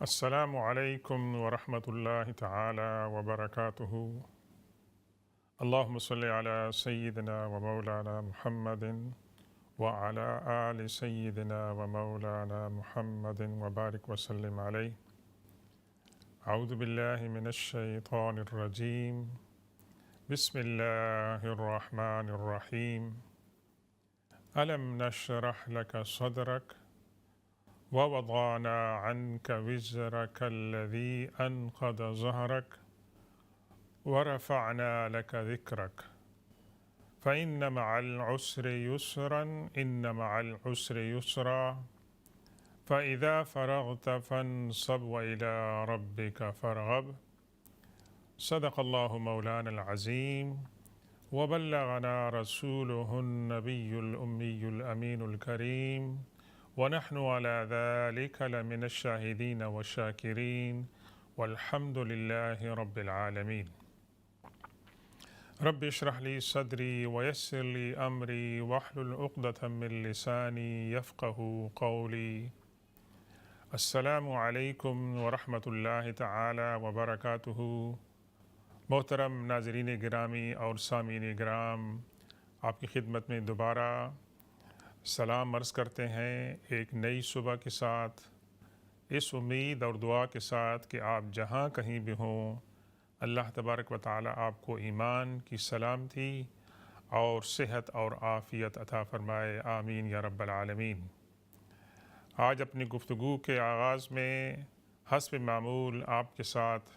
السلام علیکم ورحمۃ اللہ تعالی وبرکاتہ۔ اللہم صلی علی سیدنا و مولانا محمد وعلی آل سیدنا و مولانا محمد وبارک وسلم علیہ۔ اعوذ باللہ من الشیطان الرجیم، بسم اللہ الرحمن الرحیم۔ الم نشرح لک صدرک ووضعنا عنك وزرك الذي أنقض ظهرك ورفعنا لك ذكرك فإن مع العسر يسرا إن مع العسر يسرا فإذا فرغت فانصب وإلى ربك فارغب۔ صدق الله مولانا العظيم وبلغنا رسوله النبي الأمي الأمين الكريم ونحن على ذلك لمن الشاهدين والشاكرين والحمد لله رب العالمين۔ رب اشرح لي صدري ويسر لي أمري واحلل عقدة من لساني يفقه قولي۔ السلام علیکم ورحمۃ اللہ تعالی وبرکاتہ۔ محترم ناظرین گرامی اور سامعین گرام، آپ کی خدمت میں دوبارہ سلام عرض کرتے ہیں ایک نئی صبح کے ساتھ، اس امید اور دعا کے ساتھ کہ آپ جہاں کہیں بھی ہوں، اللہ تبارک و تعالی آپ کو ایمان کی سلامتی اور صحت اور عافیت عطا فرمائے، آمین یا رب العالمین۔ آج اپنی گفتگو کے آغاز میں حسب معمول آپ کے ساتھ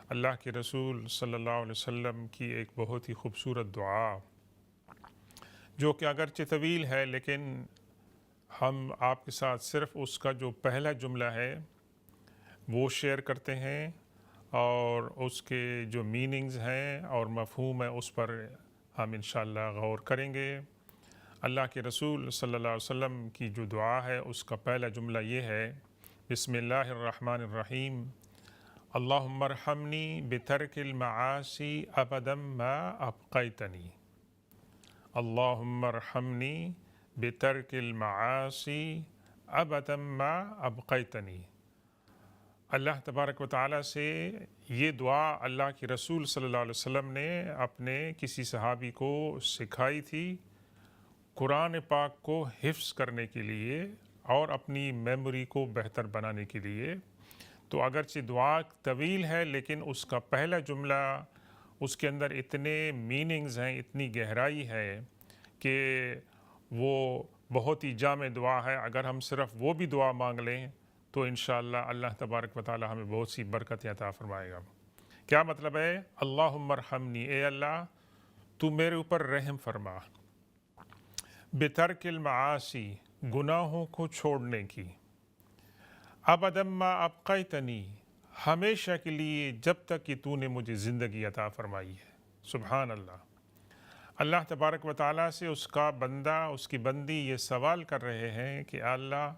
اللہ کے رسول صلی اللہ علیہ وسلم کی ایک بہت ہی خوبصورت دعا، جو کہ اگرچہ طویل ہے لیکن ہم آپ کے ساتھ صرف اس کا جو پہلا جملہ ہے وہ شیئر کرتے ہیں، اور اس کے جو میننگز ہیں اور مفہوم ہے اس پر ہم انشاءاللہ غور کریں گے۔ اللہ کے رسول صلی اللہ علیہ وسلم کی جو دعا ہے اس کا پہلا جملہ یہ ہے، بسم اللہ الرحمن الرحیم، اللہم ارحمنی بترک المعاصی ابدا ما ابقیتنی۔ اللہم ارحمنی بترک المعاصی ابدا ما ابقیتنی۔ اللہ تبارک و تعالیٰ سے یہ دعا اللہ کے رسول صلی اللہ علیہ وسلم نے اپنے کسی صحابی کو سکھائی تھی، قرآن پاک کو حفظ کرنے کے لیے اور اپنی میموری کو بہتر بنانے کے لیے۔ تو اگرچہ دعا طویل ہے لیکن اس کا پہلا جملہ، اس کے اندر اتنے میننگز ہیں، اتنی گہرائی ہے کہ وہ بہت ہی جامع دعا ہے۔ اگر ہم صرف وہ بھی دعا مانگ لیں تو انشاءاللہ اللہ تبارک و تعالی ہمیں بہت سی برکتیں عطا فرمائے گا۔ کیا مطلب ہے؟ اللہم ارحمنی، اے اللہ تو میرے اوپر رحم فرما، بترک المعاصی، گناہوں کو چھوڑنے کی، ابدا ما ابقیتنی، ہمیشہ کے لیے جب تک کہ تو نے مجھے زندگی عطا فرمائی ہے۔ سبحان اللہ۔ اللہ تبارک و تعالیٰ سے اس کا بندہ، اس کی بندی یہ سوال کر رہے ہیں کہ اللہ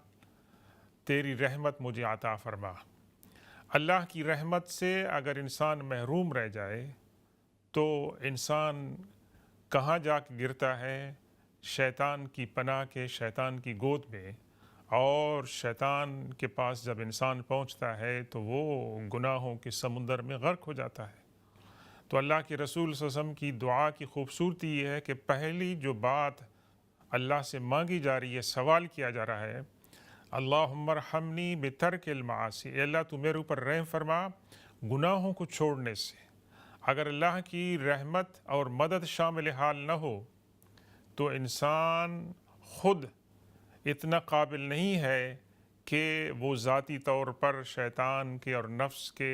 تیری رحمت مجھے عطا فرما۔ اللہ کی رحمت سے اگر انسان محروم رہ جائے تو انسان کہاں جا کے گرتا ہے؟ شیطان کی پناہ کے، شیطان کی گود میں، اور شیطان کے پاس جب انسان پہنچتا ہے تو وہ گناہوں کے سمندر میں غرق ہو جاتا ہے۔ تو اللہ کے رسول صلی اللہ علیہ وسلم کی دعا کی خوبصورتی یہ ہے کہ پہلی جو بات اللہ سے مانگی جا رہی ہے، سوال کیا جا رہا ہے، اللہم ارحمنی بترک المعاصی، اے اللہ تو میرے اوپر رحم فرما گناہوں کو چھوڑنے سے۔ اگر اللہ کی رحمت اور مدد شامل حال نہ ہو تو انسان خود اتنا قابل نہیں ہے کہ وہ ذاتی طور پر شیطان کے اور نفس کے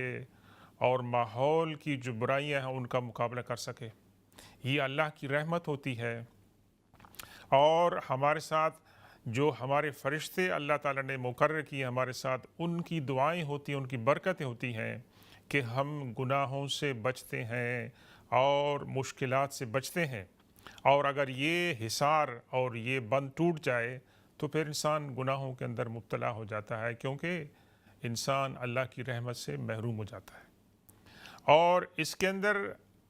اور ماحول کی جو برائیاں ہیں ان کا مقابلہ کر سکے۔ یہ اللہ کی رحمت ہوتی ہے، اور ہمارے ساتھ جو ہمارے فرشتے اللہ تعالیٰ نے مقرر کیے ہمارے ساتھ، ان کی دعائیں ہوتی ہیں، ان کی برکتیں ہوتی ہیں کہ ہم گناہوں سے بچتے ہیں اور مشکلات سے بچتے ہیں۔ اور اگر یہ حصار اور یہ بند ٹوٹ جائے تو پھر انسان گناہوں کے اندر مبتلا ہو جاتا ہے، کیونکہ انسان اللہ کی رحمت سے محروم ہو جاتا ہے۔ اور اس کے اندر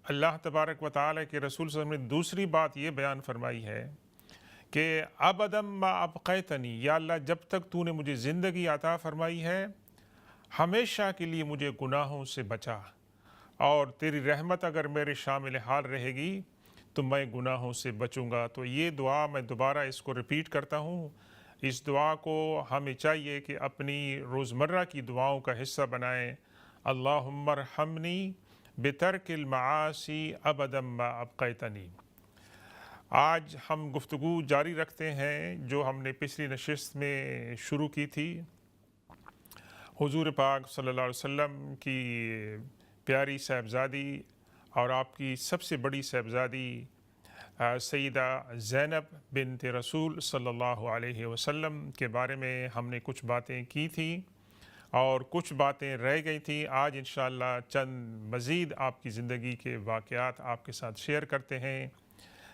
اللہ تبارک و تعالیٰ کے رسول صلی اللہ علیہ وسلم نے دوسری بات یہ بیان فرمائی ہے کہ ابدا ما ابقیتنی، یا اللہ جب تک تو نے مجھے زندگی عطا فرمائی ہے ہمیشہ کے لیے مجھے گناہوں سے بچا، اور تیری رحمت اگر میرے شامل حال رہے گی تو میں گناہوں سے بچوں گا۔ تو یہ دعا میں دوبارہ اس کو ریپیٹ کرتا ہوں۔ اس دعا کو ہمیں چاہیے کہ اپنی روزمرہ کی دعاؤں کا حصہ بنائیں۔ اللہم ارحمنی بترک المعاصی ابدا ما ابقیتنی۔ آج ہم گفتگو جاری رکھتے ہیں جو ہم نے پچھلی نشست میں شروع کی تھی، حضور پاک صلی اللہ علیہ وسلم کی پیاری صاحبزادی اور آپ کی سب سے بڑی صاحبزادی سیدہ زینب بنت رسول صلی اللہ علیہ وسلم کے بارے میں ہم نے کچھ باتیں کی تھیں اور کچھ باتیں رہ گئی تھیں۔ آج انشاءاللہ چند مزید آپ کی زندگی کے واقعات آپ کے ساتھ شیئر کرتے ہیں،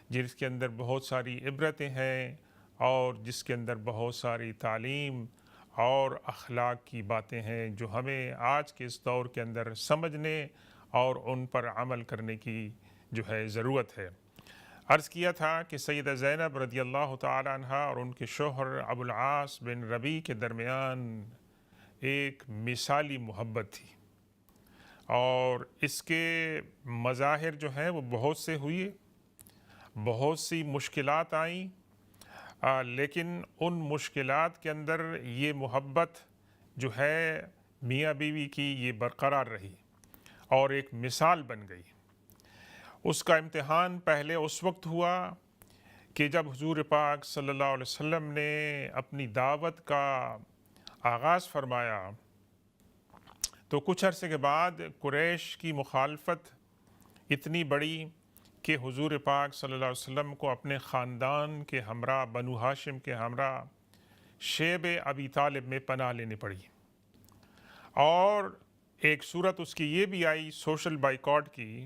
جس کے اندر بہت ساری عبرتیں ہیں اور جس کے اندر بہت ساری تعلیم اور اخلاق کی باتیں ہیں جو ہمیں آج کے اس دور کے اندر سمجھنے اور ان پر عمل کرنے کی جو ہے ضرورت ہے۔ عرض کیا تھا کہ سیدہ زینب رضی اللہ تعالی عنہ اور ان کے شوہر ابو العاص بن ربیع کے درمیان ایک مثالی محبت تھی، اور اس کے مظاہر جو ہیں وہ بہت سے ہوئے، بہت سی مشکلات آئیں، لیکن ان مشکلات کے اندر یہ محبت جو ہے میاں بیوی کی یہ برقرار رہی اور ایک مثال بن گئی۔ اس کا امتحان پہلے اس وقت ہوا کہ جب حضور پاک صلی اللہ علیہ وسلم نے اپنی دعوت کا آغاز فرمایا تو کچھ عرصے کے بعد قریش کی مخالفت اتنی بڑی کہ حضور پاک صلی اللہ علیہ وسلم کو اپنے خاندان کے ہمراہ، بنو ہاشم کے ہمراہ شیب ابی طالب میں پناہ لینی پڑی، اور ایک صورت اس کی یہ بھی آئی سوشل بائیکاٹ کی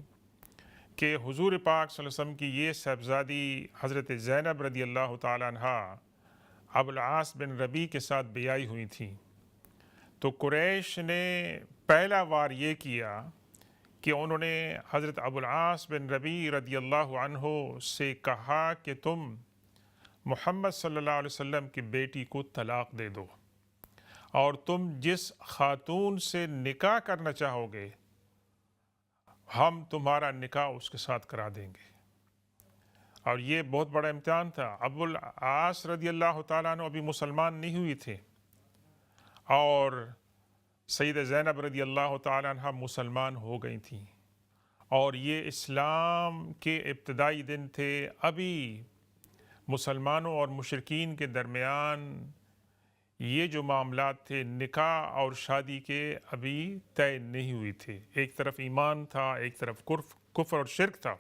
کہ حضور پاک صلی اللہ علیہ وسلم کی یہ صاحبزادی حضرت زینب رضی اللہ تعالی عنہ ابو العاص بن ربیع کے ساتھ بیائی ہوئی تھیں، تو قریش نے پہلا وار یہ کیا کہ انہوں نے حضرت ابو العاص بن ربیع رضی اللہ عنہ سے کہا کہ تم محمد صلی اللہ علیہ وسلم کی بیٹی کو طلاق دے دو، اور تم جس خاتون سے نکاح کرنا چاہو گے ہم تمہارا نکاح اس کے ساتھ کرا دیں گے۔ اور یہ بہت بڑا امتحان تھا۔ ابو العاص رضی اللہ تعالیٰ عنہ ابھی مسلمان نہیں ہوئی تھے، اور سیدہ زینب رضی اللہ تعالیٰ عنہ مسلمان ہو گئی تھیں، اور یہ اسلام کے ابتدائی دن تھے۔ ابھی مسلمانوں اور مشرکین کے درمیان یہ جو معاملات تھے نکاح اور شادی کے ابھی طے نہیں ہوئی تھے، ایک طرف ایمان تھا، ایک طرف کفر اور شرک تھا۔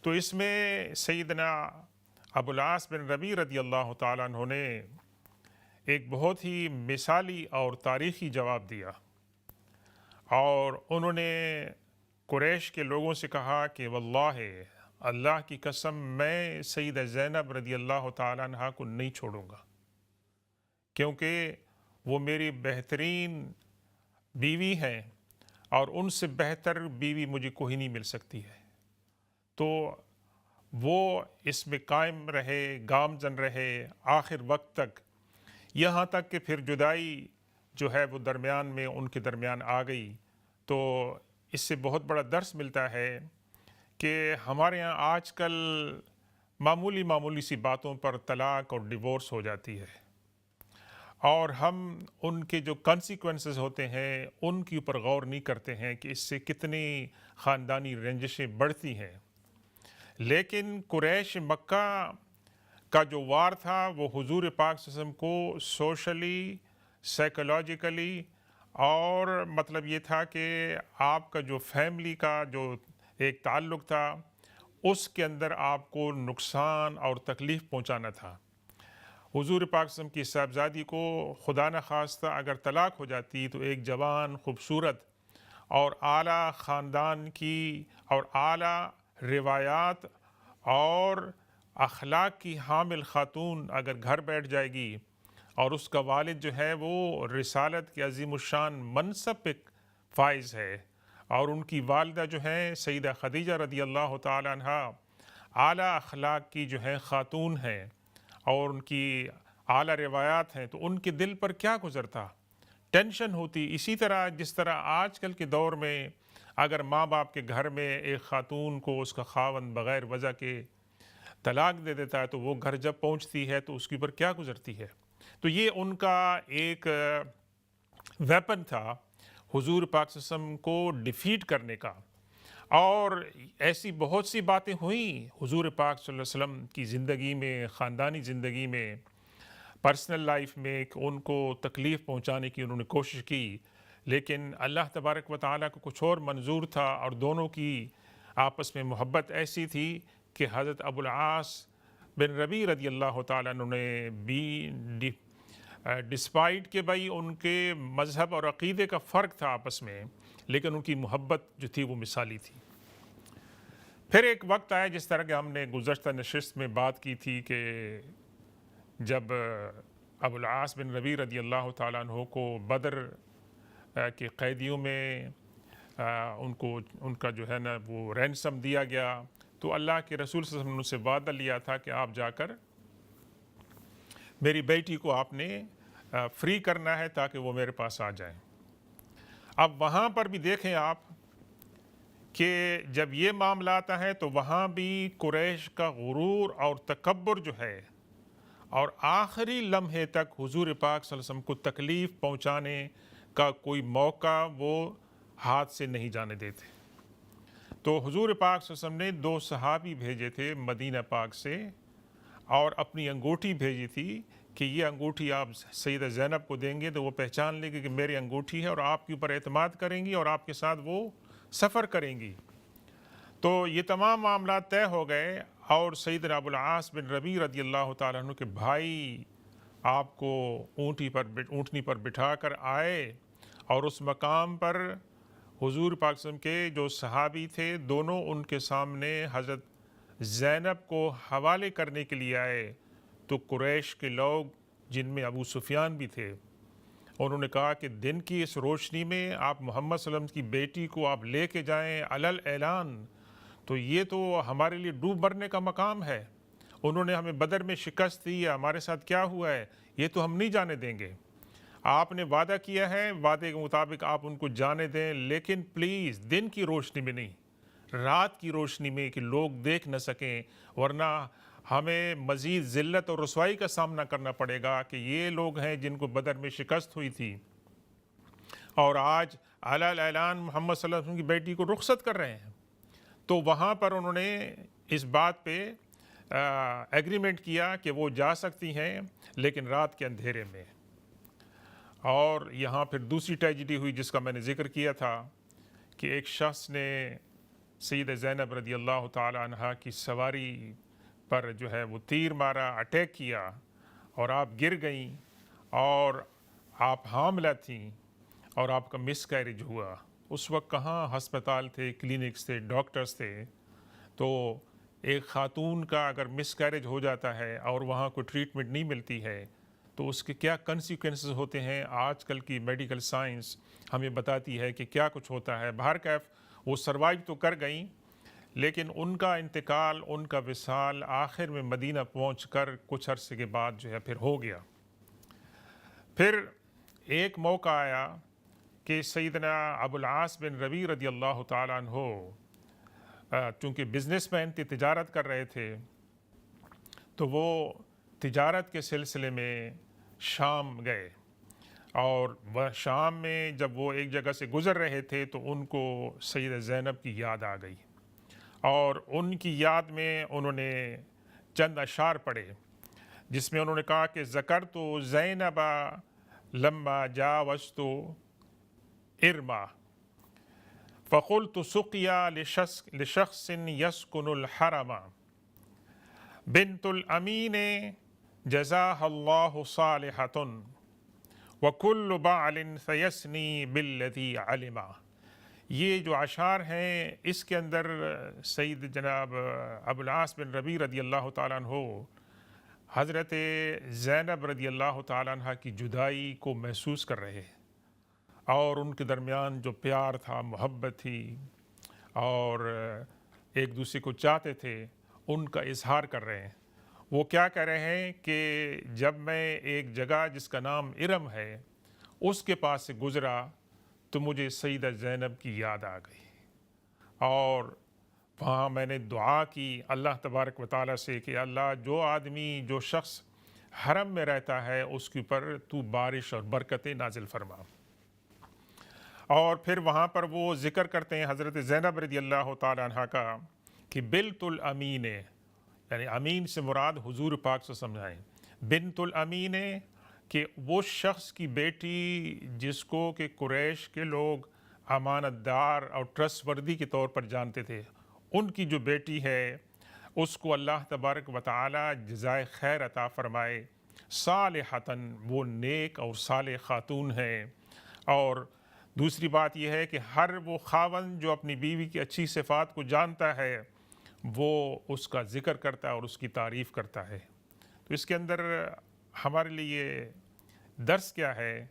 تو اس میں سیدنا ابو العاص بن ربیع رضی اللہ تعالیٰ عنہ نے ایک بہت ہی مثالی اور تاریخی جواب دیا، اور انہوں نے قریش کے لوگوں سے کہا کہ واللہ اللہ کی قسم میں سیدہ زینب رضی اللہ تعالیٰ عنہ کو نہیں چھوڑوں گا، کیونکہ وہ میری بہترین بیوی ہیں اور ان سے بہتر بیوی مجھے کوئی نہیں مل سکتی ہے۔ تو وہ اس میں قائم رہے، گامزن رہے آخر وقت تک، یہاں تک کہ پھر جدائی جو ہے وہ درمیان میں ان کے درمیان آ گئی۔ تو اس سے بہت بڑا درس ملتا ہے کہ ہمارے ہاں آج کل معمولی سی باتوں پر طلاق اور ڈیورس ہو جاتی ہے، اور ہم ان کے جو کانسیکوینسز ہوتے ہیں ان کے اوپر غور نہیں کرتے ہیں کہ اس سے کتنی خاندانی رنجشیں بڑھتی ہیں۔ لیکن قریش مکہ کا جو وار تھا وہ حضور پاک صلی اللہ علیہ وسلم کو سوشلی، سائیکولوجیکلی، اور مطلب یہ تھا کہ آپ کا جو فیملی کا جو ایک تعلق تھا اس کے اندر آپ کو نقصان اور تکلیف پہنچانا تھا۔ حضور پاک صلی اللہ علیہ وسلم کی صاحبزادی کو خدا نخواستہ اگر طلاق ہو جاتی تو ایک جوان، خوبصورت اور اعلیٰ خاندان کی اور اعلیٰ روایات اور اخلاق کی حامل خاتون اگر گھر بیٹھ جائے گی، اور اس کا والد جو ہے وہ رسالت کے عظیم الشان منصب پہ فائز ہے، اور ان کی والدہ جو ہیں سیدہ خدیجہ رضی اللہ تعالی عنہ اعلیٰ اخلاق کی جو ہے خاتون ہیں اور ان کی اعلیٰ روایات ہیں، تو ان کے دل پر کیا گزرتا؟ ٹینشن ہوتی. اسی طرح جس طرح آج کل کے دور میں اگر ماں باپ کے گھر میں ایک خاتون کو اس کا خاوند بغیر وجہ کے طلاق دے دیتا ہے تو وہ گھر جب پہنچتی ہے تو اس کے اوپر کیا گزرتی ہے. تو یہ ان کا ایک ویپن تھا حضور پاک صلی اللہ علیہ وسلم کو ڈیفیٹ کرنے کا. اور ایسی بہت سی باتیں ہوئیں حضور پاک صلی اللہ علیہ وسلم کی زندگی میں، خاندانی زندگی میں، پرسنل لائف میں، کہ ان کو تکلیف پہنچانے کی انہوں نے کوشش کی، لیکن اللہ تبارک و تعالیٰ کو کچھ اور منظور تھا. اور دونوں کی آپس میں محبت ایسی تھی کہ حضرت ابو العاص بن ربیع رضی اللہ تعالیٰ عنہ نے بھی ڈسپائٹ کہ بھائی ان کے مذہب اور عقیدے کا فرق تھا آپس میں، لیکن ان کی محبت جو تھی وہ مثالی تھی. پھر ایک وقت آیا جس طرح کہ ہم نے گزشتہ نشست میں بات کی تھی کہ جب ابو العاص بن ربیع رضی اللہ تعالیٰ عنہ کو بدر کے قیدیوں میں ان کا جو ہے نا وہ رینسم دیا گیا، تو اللہ کے رسول صلی اللہ علیہ وسلم نے ان سے وعدہ لیا تھا کہ آپ جا کر میری بیٹی کو آپ نے فری کرنا ہے تاکہ وہ میرے پاس آ جائیں. اب وہاں پر بھی دیکھیں آپ کہ جب یہ معاملہ آتا ہے تو وہاں بھی قریش کا غرور اور تکبر جو ہے، اور آخری لمحے تک حضور پاک صلی اللہ علیہ وسلم کو تکلیف پہنچانے کا کوئی موقع وہ ہاتھ سے نہیں جانے دیتے. تو حضور پاک صلی اللہ علیہ وسلم نے 2 صحابی بھیجے تھے مدینہ پاک سے، اور اپنی انگوٹھی بھیجی تھی کہ یہ انگوٹھی آپ سیدہ زینب کو دیں گے تو وہ پہچان لے گی کہ میری انگوٹھی ہے، اور آپ کے اوپر اعتماد کریں گی اور آپ کے ساتھ وہ سفر کریں گی. تو یہ تمام معاملات طے ہو گئے، اور سیدنا ابو العاص بن ربیع رضی اللہ تعالیٰ عنہ کے بھائی آپ کو اونٹنی پر بٹھا کر آئے، اور اس مقام پر حضور پاک صلی اللہ علیہ وسلم کے جو صحابی تھے دونوں ان کے سامنے حضرت زینب کو حوالے کرنے کے لیے آئے. تو قریش کے لوگ جن میں ابو سفیان بھی تھے، انہوں نے کہا کہ دن کی اس روشنی میں آپ محمد صلی اللہ علیہ وسلم کی بیٹی کو آپ لے کے جائیں علل اعلان، تو یہ تو ہمارے لیے ڈوب مرنے کا مقام ہے. انہوں نے ہمیں بدر میں شکست دی ہے، ہمارے ساتھ کیا ہوا ہے یہ تو ہم نہیں جانے دیں گے. آپ نے وعدہ کیا ہے، وعدے کے مطابق آپ ان کو جانے دیں، لیکن پلیز دن کی روشنی میں نہیں، رات کی روشنی میں، کہ لوگ دیکھ نہ سکیں، ورنہ ہمیں مزید ذلت اور رسوائی کا سامنا کرنا پڑے گا کہ یہ لوگ ہیں جن کو بدر میں شکست ہوئی تھی اور آج علی اعلان محمد صلی اللہ علیہ وسلم کی بیٹی کو رخصت کر رہے ہیں. تو وہاں پر انہوں نے اس بات پہ ایگریمنٹ کیا کہ وہ جا سکتی ہیں لیکن رات کے اندھیرے میں. اور یہاں پھر دوسری ٹریجڈی ہوئی جس کا میں نے ذکر کیا تھا کہ ایک شخص نے سیدہ زینب رضی اللہ تعالی عنہا کی سواری پر جو ہے وہ تیر مارا، اٹیک کیا، اور آپ گر گئیں، اور آپ حاملہ تھیں، اور آپ کا مس کیریج ہوا. اس وقت کہاں ہسپتال تھے، کلینکس تھے، ڈاکٹرز تھے. تو ایک خاتون کا اگر مس کیریج ہو جاتا ہے اور وہاں کوئی ٹریٹمنٹ نہیں ملتی ہے تو اس کے کیا کنسیکوینسز ہوتے ہیں. آج کل کی میڈیکل سائنس ہمیں بتاتی ہے کہ کیا کچھ ہوتا ہے. بہرکیف وہ سروائیو تو کر گئیں، لیکن ان کا انتقال، ان کا وصال آخر میں مدینہ پہنچ کر کچھ عرصے کے بعد جو ہے پھر ہو گیا. پھر ایک موقع آیا کہ سیدنا ابو العاص بن ربیع رضی اللہ تعالیٰ عنہ چونکہ بزنس مین تھے، تجارت کر رہے تھے، تو وہ تجارت کے سلسلے میں شام گئے، اور وہ شام میں جب وہ ایک جگہ سے گزر رہے تھے تو ان کو سیدہ زینب کی یاد آ گئی، اور ان کی یاد میں انہوں نے چند اشعار پڑھے جس میں انہوں نے کہا کہ ذکرت زینب لما جاوزت ارما فقلت سقیا لشخص یسکن الحرم بنت الامین جزاها اللہ صالحۃ وکل بعل سیسنی بالذی علما. یہ جو اشعار ہیں اس کے اندر سید جناب ابو العاص بن ربیع رضی اللہ تعالیٰ عنہ حضرت زینب رضی اللہ تعالیٰ عنہ کی جدائی کو محسوس کر رہے ہیں، اور ان کے درمیان جو پیار تھا، محبت تھی، اور ایک دوسرے کو چاہتے تھے، ان کا اظہار کر رہے ہیں. وہ کیا کہہ رہے ہیں کہ جب میں ایک جگہ جس کا نام ارم ہے اس کے پاس سے گزرا تو مجھے سیدہ زینب کی یاد آ گئی، اور وہاں میں نے دعا کی اللہ تبارک و تعالیٰ سے کہ اللہ جو آدمی جو شخص حرم میں رہتا ہے اس کے اوپر تو بارش اور برکتیں نازل فرما۔ اور پھر وہاں پر وہ ذکر کرتے ہیں حضرت زینب رضی اللہ تعالیٰ عنہ کا کہ بنت الامین، یعنی امین سے مراد حضور پاک سے سمجھائیں، بنت الامین کہ وہ شخص کی بیٹی جس کو کہ قریش کے لوگ امانت دار اور ٹرسٹ وردی کے طور پر جانتے تھے، ان کی جو بیٹی ہے اس کو اللہ تبارک و تعالی جزائے خیر عطا فرمائے، صالحتاً وہ نیک اور صالح خاتون ہے۔ اور دوسری بات یہ ہے کہ ہر وہ خاوند جو اپنی بیوی کی اچھی صفات کو جانتا ہے وہ اس کا ذکر کرتا ہے اور اس کی تعریف کرتا ہے۔ تو اس کے اندر ہمارے لیے درس کیا ہے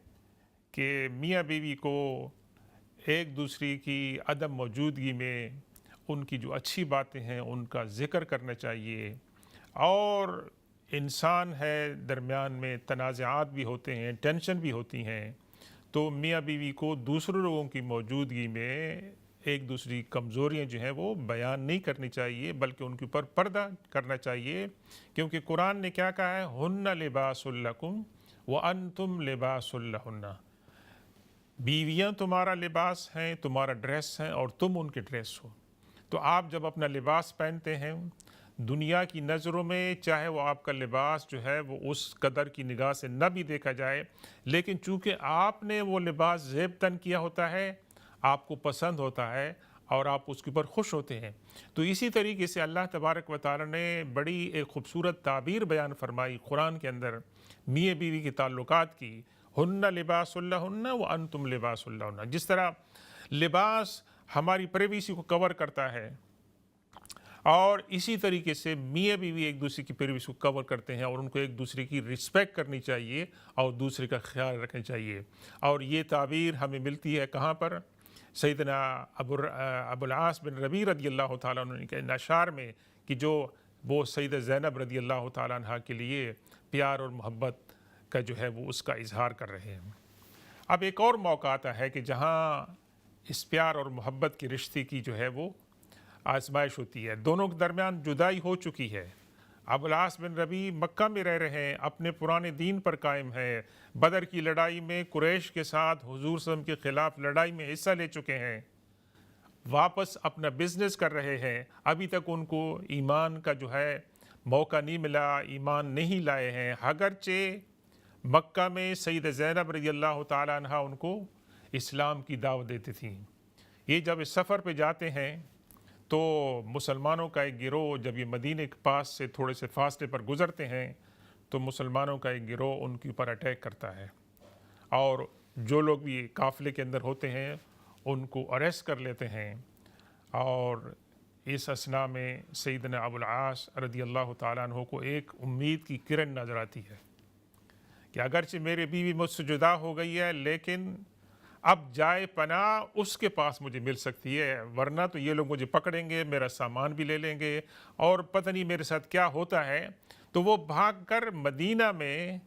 کہ میاں بیوی کو ایک دوسری کی عدم موجودگی میں ان کی جو اچھی باتیں ہیں ان کا ذکر کرنا چاہیے، اور انسان ہے درمیان میں تنازعات بھی ہوتے ہیں، ٹینشن بھی ہوتی ہیں، تو میاں بیوی کو دوسرے لوگوں کی موجودگی میں ایک دوسری کمزوریاں جو ہیں وہ بیان نہیں کرنی چاہیے، بلکہ ان کے اوپر پردہ کرنا چاہیے، کیونکہ قرآن نے کیا کہا ہے، ہن لباس لکم وانتم لباس لہن، بیویاں تمہارا لباس ہیں، تمہارا ڈریس ہیں، اور تم ان کے ڈریس ہو۔ تو آپ جب اپنا لباس پہنتے ہیں دنیا کی نظروں میں چاہے وہ آپ کا لباس جو ہے وہ اس قدر کی نگاہ سے نہ بھی دیکھا جائے، لیکن چونکہ آپ نے وہ لباس زیب تن کیا ہوتا ہے، آپ کو پسند ہوتا ہے اور آپ اس کے اوپر خوش ہوتے ہیں۔ تو اسی طریقے سے اللہ تبارک و تعالی نے بڑی ایک خوبصورت تعبیر بیان فرمائی قرآن کے اندر میاں بیوی کے تعلقات کی، ہن لباس لہن وانتم لباس لہن۔ جس طرح لباس ہماری پریویسی کو کور کرتا ہے، اور اسی طریقے سے میاں بیوی ایک دوسرے کی پریویسی کو کور کرتے ہیں، اور ان کو ایک دوسرے کی رسپیکٹ کرنی چاہیے اور دوسرے کا خیال رکھنا چاہیے۔ اور یہ تعبیر ہمیں ملتی ہے کہاں پر؟ سیدنا ابو العاص بن ربیع رضی اللہ تعالیٰ عنہ کے اشعار میں، کہ جو وہ سیدہ زینب رضی اللہ تعالیٰ عنہ کے لیے پیار اور محبت کا جو ہے وہ اس کا اظہار کر رہے ہیں۔ اب ایک اور موقع آتا ہے کہ جہاں اس پیار اور محبت کی رشتے کی جو ہے وہ آزمائش ہوتی ہے، دونوں کے درمیان جدائی ہو چکی ہے۔ ابو العاص بن ربیع مکہ میں رہ رہے ہیں، اپنے پرانے دین پر قائم ہے، بدر کی لڑائی میں قریش کے ساتھ حضور صلی اللہ علیہ وسلم کے خلاف لڑائی میں حصہ لے چکے ہیں، واپس اپنا بزنس کر رہے ہیں، ابھی تک ان کو ایمان کا جو ہے موقع نہیں ملا، ایمان نہیں لائے ہیں، اگرچہ مکہ میں سیدہ زینب رضی اللہ تعالیٰ عنہ ان کو اسلام کی دعوت دیتی تھیں۔ یہ جب اس سفر پہ جاتے ہیں تو مسلمانوں کا ایک گروہ جب یہ مدینے کے پاس سے تھوڑے سے فاصلے پر گزرتے ہیں تو مسلمانوں کا ایک گروہ ان کے اوپر اٹیک کرتا ہے، اور جو لوگ بھی قافلے کے اندر ہوتے ہیں ان کو اریسٹ کر لیتے ہیں۔ اور اس اثناء میں سیدنا ابو العاص رضی اللہ تعالیٰ عنہ کو ایک امید کی کرن نظر آتی ہے کہ اگرچہ میری بیوی مجھ سے جدا ہو گئی ہے لیکن اب جائے پناہ اس کے پاس مجھے مل سکتی ہے، ورنہ تو یہ لوگ مجھے پکڑیں گے، میرا سامان بھی لے لیں گے، اور پتہ نہیں میرے ساتھ کیا ہوتا ہے۔ تو وہ بھاگ کر مدینہ میں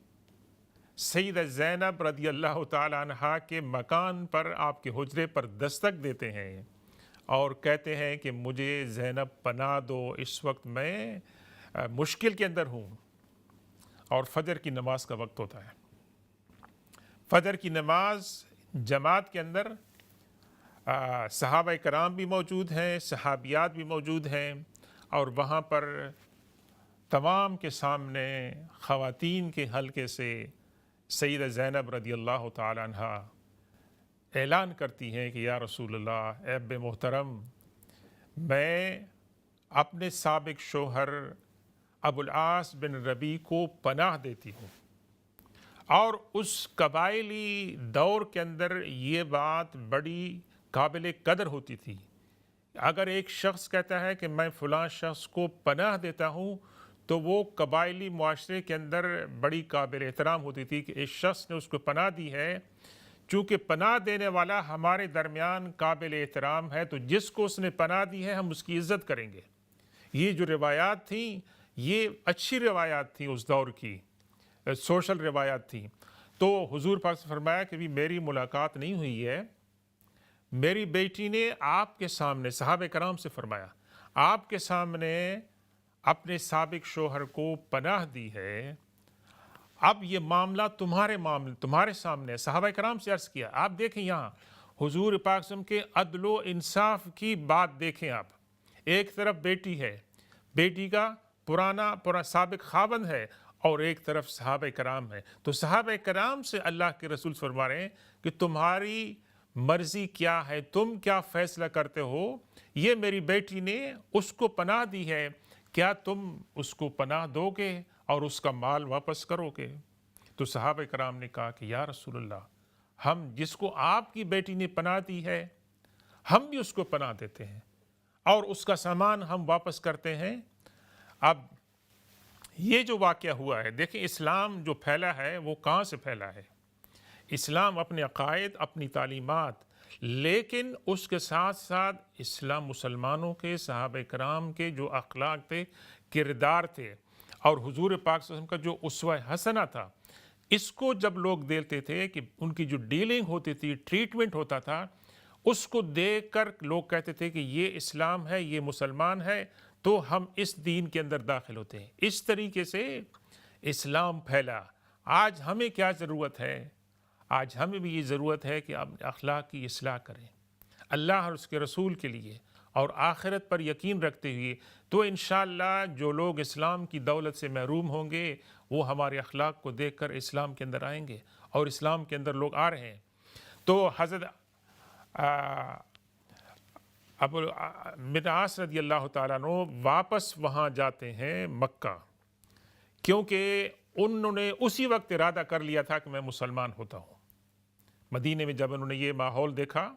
سیدہ زینب رضی اللہ تعالیٰ عنہ کے مکان پر، آپ کے حجرے پر دستک دیتے ہیں اور کہتے ہیں کہ مجھے زینب پناہ دو، اس وقت میں مشکل کے اندر ہوں۔ اور فجر کی نماز کا وقت ہوتا ہے، فجر کی نماز جماعت کے اندر صحابہ کرام بھی موجود ہیں، صحابیات بھی موجود ہیں، اور وہاں پر تمام کے سامنے خواتین کے حلقے سے سیدہ زینب رضی اللہ تعالی عنہ اعلان کرتی ہیں کہ یا رسول اللہ، اے اب محترم، میں اپنے سابق شوہر ابو العاص بن ربیع کو پناہ دیتی ہوں۔ اور اس قبائلی دور کے اندر یہ بات بڑی قابل قدر ہوتی تھی، اگر ایک شخص کہتا ہے کہ میں فلاں شخص کو پناہ دیتا ہوں تو وہ قبائلی معاشرے کے اندر بڑی قابل احترام ہوتی تھی کہ اس شخص نے اس کو پناہ دی ہے، چونکہ پناہ دینے والا ہمارے درمیان قابل احترام ہے تو جس کو اس نے پناہ دی ہے ہم اس کی عزت کریں گے۔ یہ جو روایات تھیں یہ اچھی روایات تھیں، اس دور کی سوشل روایات تھیں۔ تو حضور پاک سے فرمایا کہ بھی میری ملاقات نہیں ہوئی ہے، میری بیٹی نے آپ کے سامنے، صحابہ کرام سے فرمایا، آپ کے سامنے اپنے سابق شوہر کو پناہ دی ہے، اب یہ معاملہ تمہارے سامنے ہے۔ صحابہ کرام سے عرض کیا، آپ دیکھیں یہاں حضور پاک صلی اللہ علیہ وسلم کے عدل و انصاف کی بات دیکھیں آپ، ایک طرف بیٹی ہے، بیٹی کا پرانا سابق خاوند ہے، اور ایک طرف صحابہ کرام ہے۔ تو صحابہ کرام سے اللہ کے رسول فرما رہے ہیں کہ تمہاری مرضی کیا ہے، تم کیا فیصلہ کرتے ہو، یہ میری بیٹی نے اس کو پناہ دی ہے، کیا تم اس کو پناہ دو گے اور اس کا مال واپس کرو گے؟ تو صحابہ کرام نے کہا کہ یا رسول اللہ، ہم جس کو آپ کی بیٹی نے پناہ دی ہے ہم بھی اس کو پناہ دیتے ہیں اور اس کا سامان ہم واپس کرتے ہیں۔ اب یہ جو واقعہ ہوا ہے، دیکھیں اسلام جو پھیلا ہے وہ کہاں سے پھیلا ہے؟ اسلام اپنے عقائد، اپنی تعلیمات، لیکن اس کے ساتھ ساتھ اسلام مسلمانوں کے، صحابہ کرام کے جو اخلاق تھے، کردار تھے، اور حضور پاک صلی اللہ علیہ وسلم کا جو اسوہ حسنہ تھا، اس کو جب لوگ دیکھتے تھے کہ ان کی جو ڈیلنگ ہوتی تھی، ٹریٹمنٹ ہوتا تھا، اس کو دیکھ کر لوگ کہتے تھے کہ یہ اسلام ہے، یہ مسلمان ہے، تو ہم اس دین کے اندر داخل ہوتے ہیں۔ اس طریقے سے اسلام پھیلا۔ آج ہمیں کیا ضرورت ہے؟ آج ہمیں بھی یہ ضرورت ہے کہ اپنے اخلاق کی اصلاح کریں اللہ اور اس کے رسول کے لیے، اور آخرت پر یقین رکھتے ہوئے، تو انشاءاللہ جو لوگ اسلام کی دولت سے محروم ہوں گے وہ ہمارے اخلاق کو دیکھ کر اسلام کے اندر آئیں گے، اور اسلام کے اندر لوگ آ رہے ہیں۔ تو حضرت ابو بن عاص رضی اللہ تعالیٰ عنہ واپس وہاں جاتے ہیں مکہ، کیونکہ انہوں نے اسی وقت ارادہ کر لیا تھا کہ میں مسلمان ہوتا ہوں۔ مدینے میں جب انہوں نے یہ ماحول دیکھا،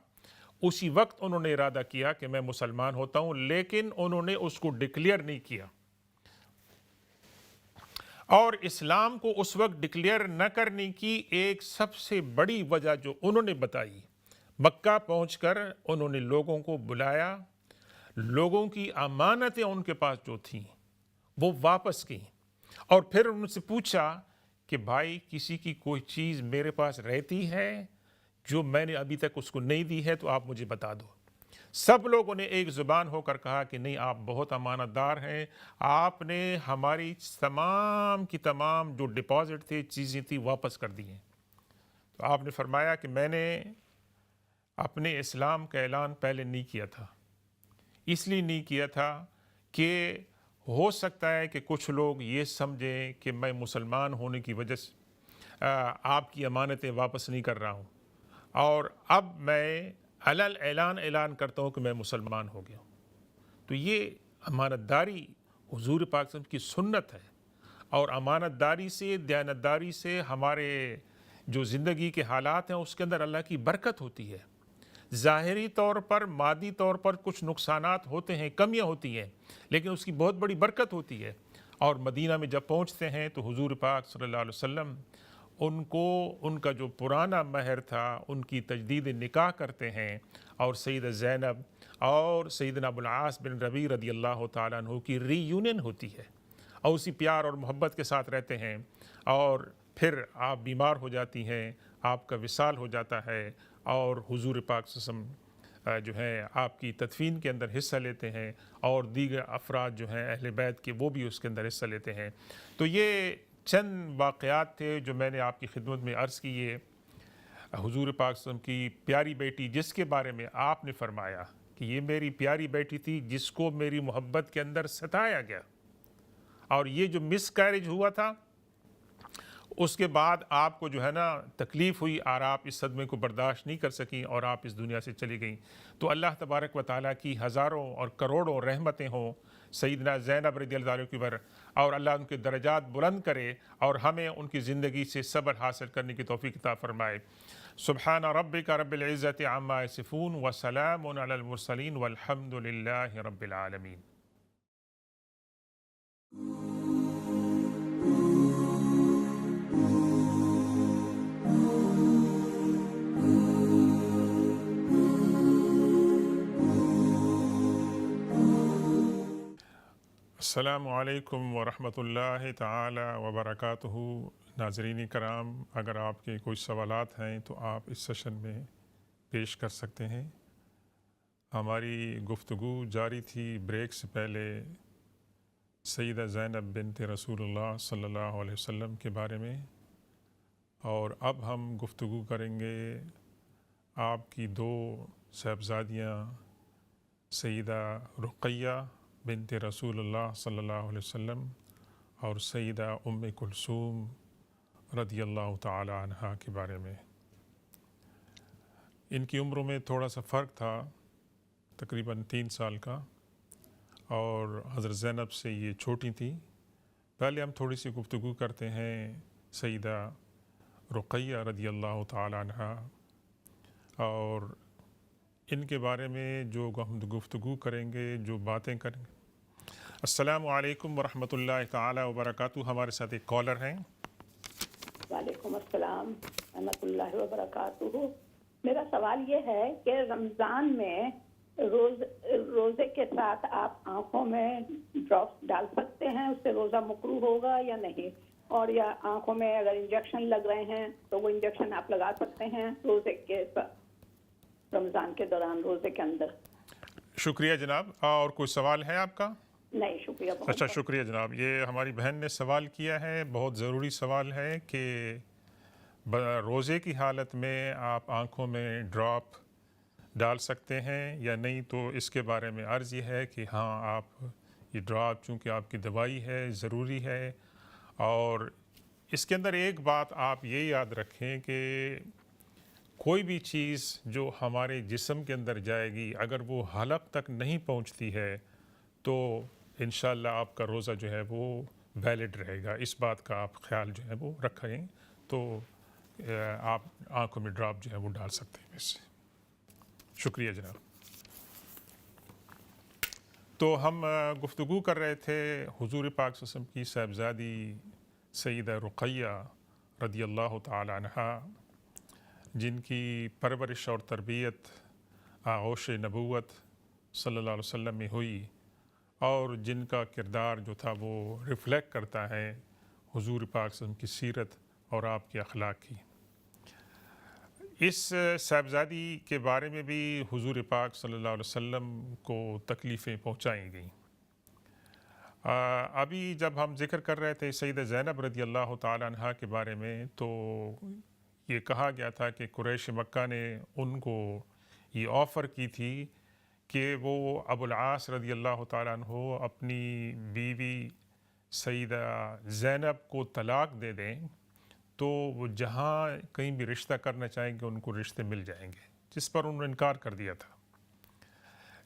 اسی وقت انہوں نے ارادہ کیا کہ میں مسلمان ہوتا ہوں، لیکن انہوں نے اس کو ڈکلیئر نہیں کیا۔ اور اسلام کو اس وقت ڈکلیئر نہ کرنے کی ایک سب سے بڑی وجہ جو انہوں نے بتائی، مکہ پہنچ کر انہوں نے لوگوں کو بلایا، لوگوں کی امانتیں ان کے پاس جو تھیں وہ واپس کی، اور پھر ان سے پوچھا کہ بھائی کسی کی کوئی چیز میرے پاس رہتی ہے جو میں نے ابھی تک اس کو نہیں دی ہے تو آپ مجھے بتا دو۔ سب لوگوں نے ایک زبان ہو کر کہا کہ نہیں، آپ بہت امانت دار ہیں، آپ نے ہماری تمام کی تمام جو ڈپازٹ تھے، چیزیں تھیں، واپس کر دی ہیں۔ تو آپ نے فرمایا کہ میں نے اپنے اسلام کا اعلان پہلے نہیں کیا تھا، اس لیے نہیں کیا تھا کہ ہو سکتا ہے کہ کچھ لوگ یہ سمجھیں کہ میں مسلمان ہونے کی وجہ سے آپ کی امانتیں واپس نہیں کر رہا ہوں، اور اب میں علل اعلان کرتا ہوں کہ میں مسلمان ہو گیا ہوں۔ تو یہ امانت داری حضور پاک صلی اللہ علیہ وسلم کی سنت ہے، اور امانت داری سے، دیانتداری سے ہمارے جو زندگی کے حالات ہیں اس کے اندر اللہ کی برکت ہوتی ہے۔ ظاہری طور پر، مادی طور پر کچھ نقصانات ہوتے ہیں، کمیاں ہوتی ہیں، لیکن اس کی بہت بڑی برکت ہوتی ہے۔ اور مدینہ میں جب پہنچتے ہیں تو حضور پاک صلی اللہ علیہ وسلم ان کا جو پرانا مہر تھا ان کی تجدید نکاح کرتے ہیں، اور سیدہ زینب اور سیدنا ابو العاص بن ربیع رضی اللہ تعالیٰ عنہ کی ری یونین ہوتی ہے، اور اسی پیار اور محبت کے ساتھ رہتے ہیں، اور پھر آپ بیمار ہو جاتی ہیں، آپ کا وصال ہو جاتا ہے، اور حضور پاک صلی اللہ علیہ وسلم جو ہیں آپ کی تدفین کے اندر حصہ لیتے ہیں، اور دیگر افراد جو ہیں اہل بیت کے وہ بھی اس کے اندر حصہ لیتے ہیں۔ تو یہ چند واقعات تھے جو میں نے آپ کی خدمت میں عرض کیے۔ حضور پاک صلی اللہ علیہ وسلم کی پیاری بیٹی جس کے بارے میں آپ نے فرمایا کہ یہ میری پیاری بیٹی تھی جس کو میری محبت کے اندر ستایا گیا، اور یہ جو مس کیریج ہوا تھا اس کے بعد آپ کو جو ہے نا تکلیف ہوئی، اور آپ اس صدمے کو برداشت نہیں کر سکیں اور آپ اس دنیا سے چلی گئیں۔ تو اللہ تبارک و تعالیٰ کی ہزاروں اور کروڑوں رحمتیں ہوں سیدنا زینب رضی اللہ عنہ کی پر، اور اللہ ان کے درجات بلند کرے اور ہمیں ان کی زندگی سے صبر حاصل کرنے کی توفیق عطا فرمائے۔ سبحان ربک رب العزت عما یصفون وسلام علی المرسلین والحمد للہ رب العالمین۔ السلام علیکم ورحمۃ اللہ تعالی وبرکاتہ۔ ناظرین کرام، اگر آپ کے کوئی سوالات ہیں تو آپ اس سیشن میں پیش کر سکتے ہیں۔ ہماری گفتگو جاری تھی بریک سے پہلے سیدہ زینب بنت رسول اللہ صلی اللہ علیہ وسلم کے بارے میں، اور اب ہم گفتگو کریں گے آپ کی دو صاحبزادیاں سیدہ رقیہ بنت رسول اللہ صلی اللہ علیہ وسلم اور سیدہ ام کلثوم رضی اللہ تعالی عنہا کے بارے میں۔ ان کی عمروں میں تھوڑا سا فرق تھا، تقریباً 3 سال کا، اور حضرت زینب سے یہ چھوٹی تھی۔ پہلے ہم تھوڑی سی گفتگو کرتے ہیں سیدہ رقیہ رضی اللہ تعالی عنہا، اور ان کے بارے میں جو ہم گفتگو کریں گے، جو باتیں کریں گے۔ السلام علیکم ورحمۃ اللہ تعالی وبرکاتہ۔ ہمارے ساتھ ایک کالر ہیں۔ وعلیکم السلام ورحمۃ اللہ وبرکاتہ۔ میرا سوال یہ ہے کہ رمضان میں روزے کے ساتھ آپ آنکھوں میں ڈراپس ڈال سکتے ہیں، اس سے روزہ مکروہ ہوگا یا نہیں؟ اور یا آنکھوں میں اگر انجیکشن لگ رہے ہیں تو وہ انجیکشن آپ لگا سکتے ہیں روزے کے رمضان کے دوران، روزے کے اندر؟ شکریہ جناب۔ اور کوئی سوال ہے آپ کا؟ نہیں، شکریہ بہت اچھا، بہت۔ شکریہ جناب۔ یہ ہماری بہن نے سوال کیا ہے، بہت ضروری سوال ہے کہ روزے کی حالت میں آپ آنکھوں میں ڈراپ ڈال سکتے ہیں یا نہیں۔ تو اس کے بارے میں عرض یہ ہے کہ ہاں، آپ یہ ڈراپ چونکہ آپ کی دوائی ہے، ضروری ہے، اور اس کے اندر ایک بات آپ یہ یاد رکھیں کہ کوئی بھی چیز جو ہمارے جسم کے اندر جائے گی، اگر وہ حلق تک نہیں پہنچتی ہے تو انشاءاللہ آپ کا روزہ جو ہے وہ ویلڈ رہے گا۔ اس بات کا آپ خیال جو ہے وہ رکھیں، تو آپ آنکھوں میں ڈراپ جو ہے وہ ڈال سکتے ہیں اس سے۔ شکریہ جناب۔ تو ہم گفتگو کر رہے تھے حضور پاک صلی اللہ علیہ وسلم کی صاحبزادی سیدہ رقیہ رضی اللہ تعالی عنہا، جن کی پرورش اور تربیت آغوش نبوت صلی اللہ علیہ وسلم میں ہوئی، اور جن کا کردار جو تھا وہ ریفلیکٹ کرتا ہے حضور پاک صلی اللہ علیہ وسلم کی سیرت اور آپ کے اخلاق کی۔ اس صاحبزادی کے بارے میں بھی حضور پاک صلی اللہ علیہ وسلم کو تکلیفیں پہنچائی گئیں۔ ابھی جب ہم ذکر کر رہے تھے سیدہ زینب رضی اللہ تعالی عنہا کے بارے میں، تو یہ کہا گیا تھا کہ قریش مکہ نے ان کو یہ آفر کی تھی کہ وہ ابو العاص رضی اللہ تعالیٰ عنہ اپنی بیوی سیدہ زینب کو طلاق دے دیں تو وہ جہاں کہیں بھی رشتہ کرنا چاہیں گے ان کو رشتے مل جائیں گے، جس پر انہوں نے انکار کر دیا تھا۔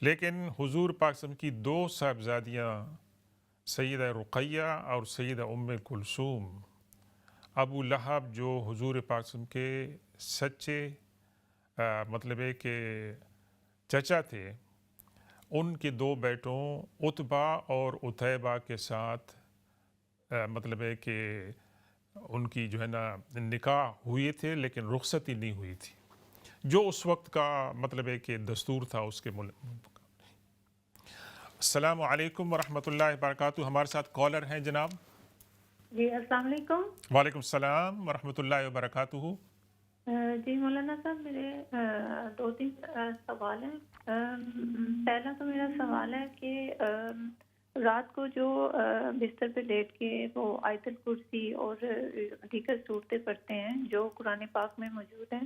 لیکن حضور پاک صلی اللہ علیہ وسلم کی 2 صاحبزادیاں سیدہ رقیہ اور سیدہ ام کلثوم، ابو لہب جو حضور پاک صلی اللہ علیہ وسلم کے سچے مطلب ہے کہ چچا تھے، ان کے 2 بیٹوں عتبہ اور عتیبہ کے ساتھ مطلب ہے کہ ان کی جو ہے نا نکاح ہوئے تھے، لیکن رخصتی نہیں ہوئی تھی، جو اس وقت کا مطلب ہے کہ دستور تھا اس کے السلام علیکم ورحمۃ اللہ وبرکاتہ۔ ہمارے ساتھ کالر ہیں جناب۔ جی السلام علیکم۔ وعلیکم السلام ورحمۃ اللہ وبرکاتہ۔ جی مولانا صاحب، میرے 2-3 سوال ہیں۔ پہلا تو میرا سوال ہے کہ رات کو جو بستر پہ لیٹ کے وہ آیت الکرسی اور دیگر صورتیں پڑھتے ہیں جو قرآن پاک میں موجود ہیں،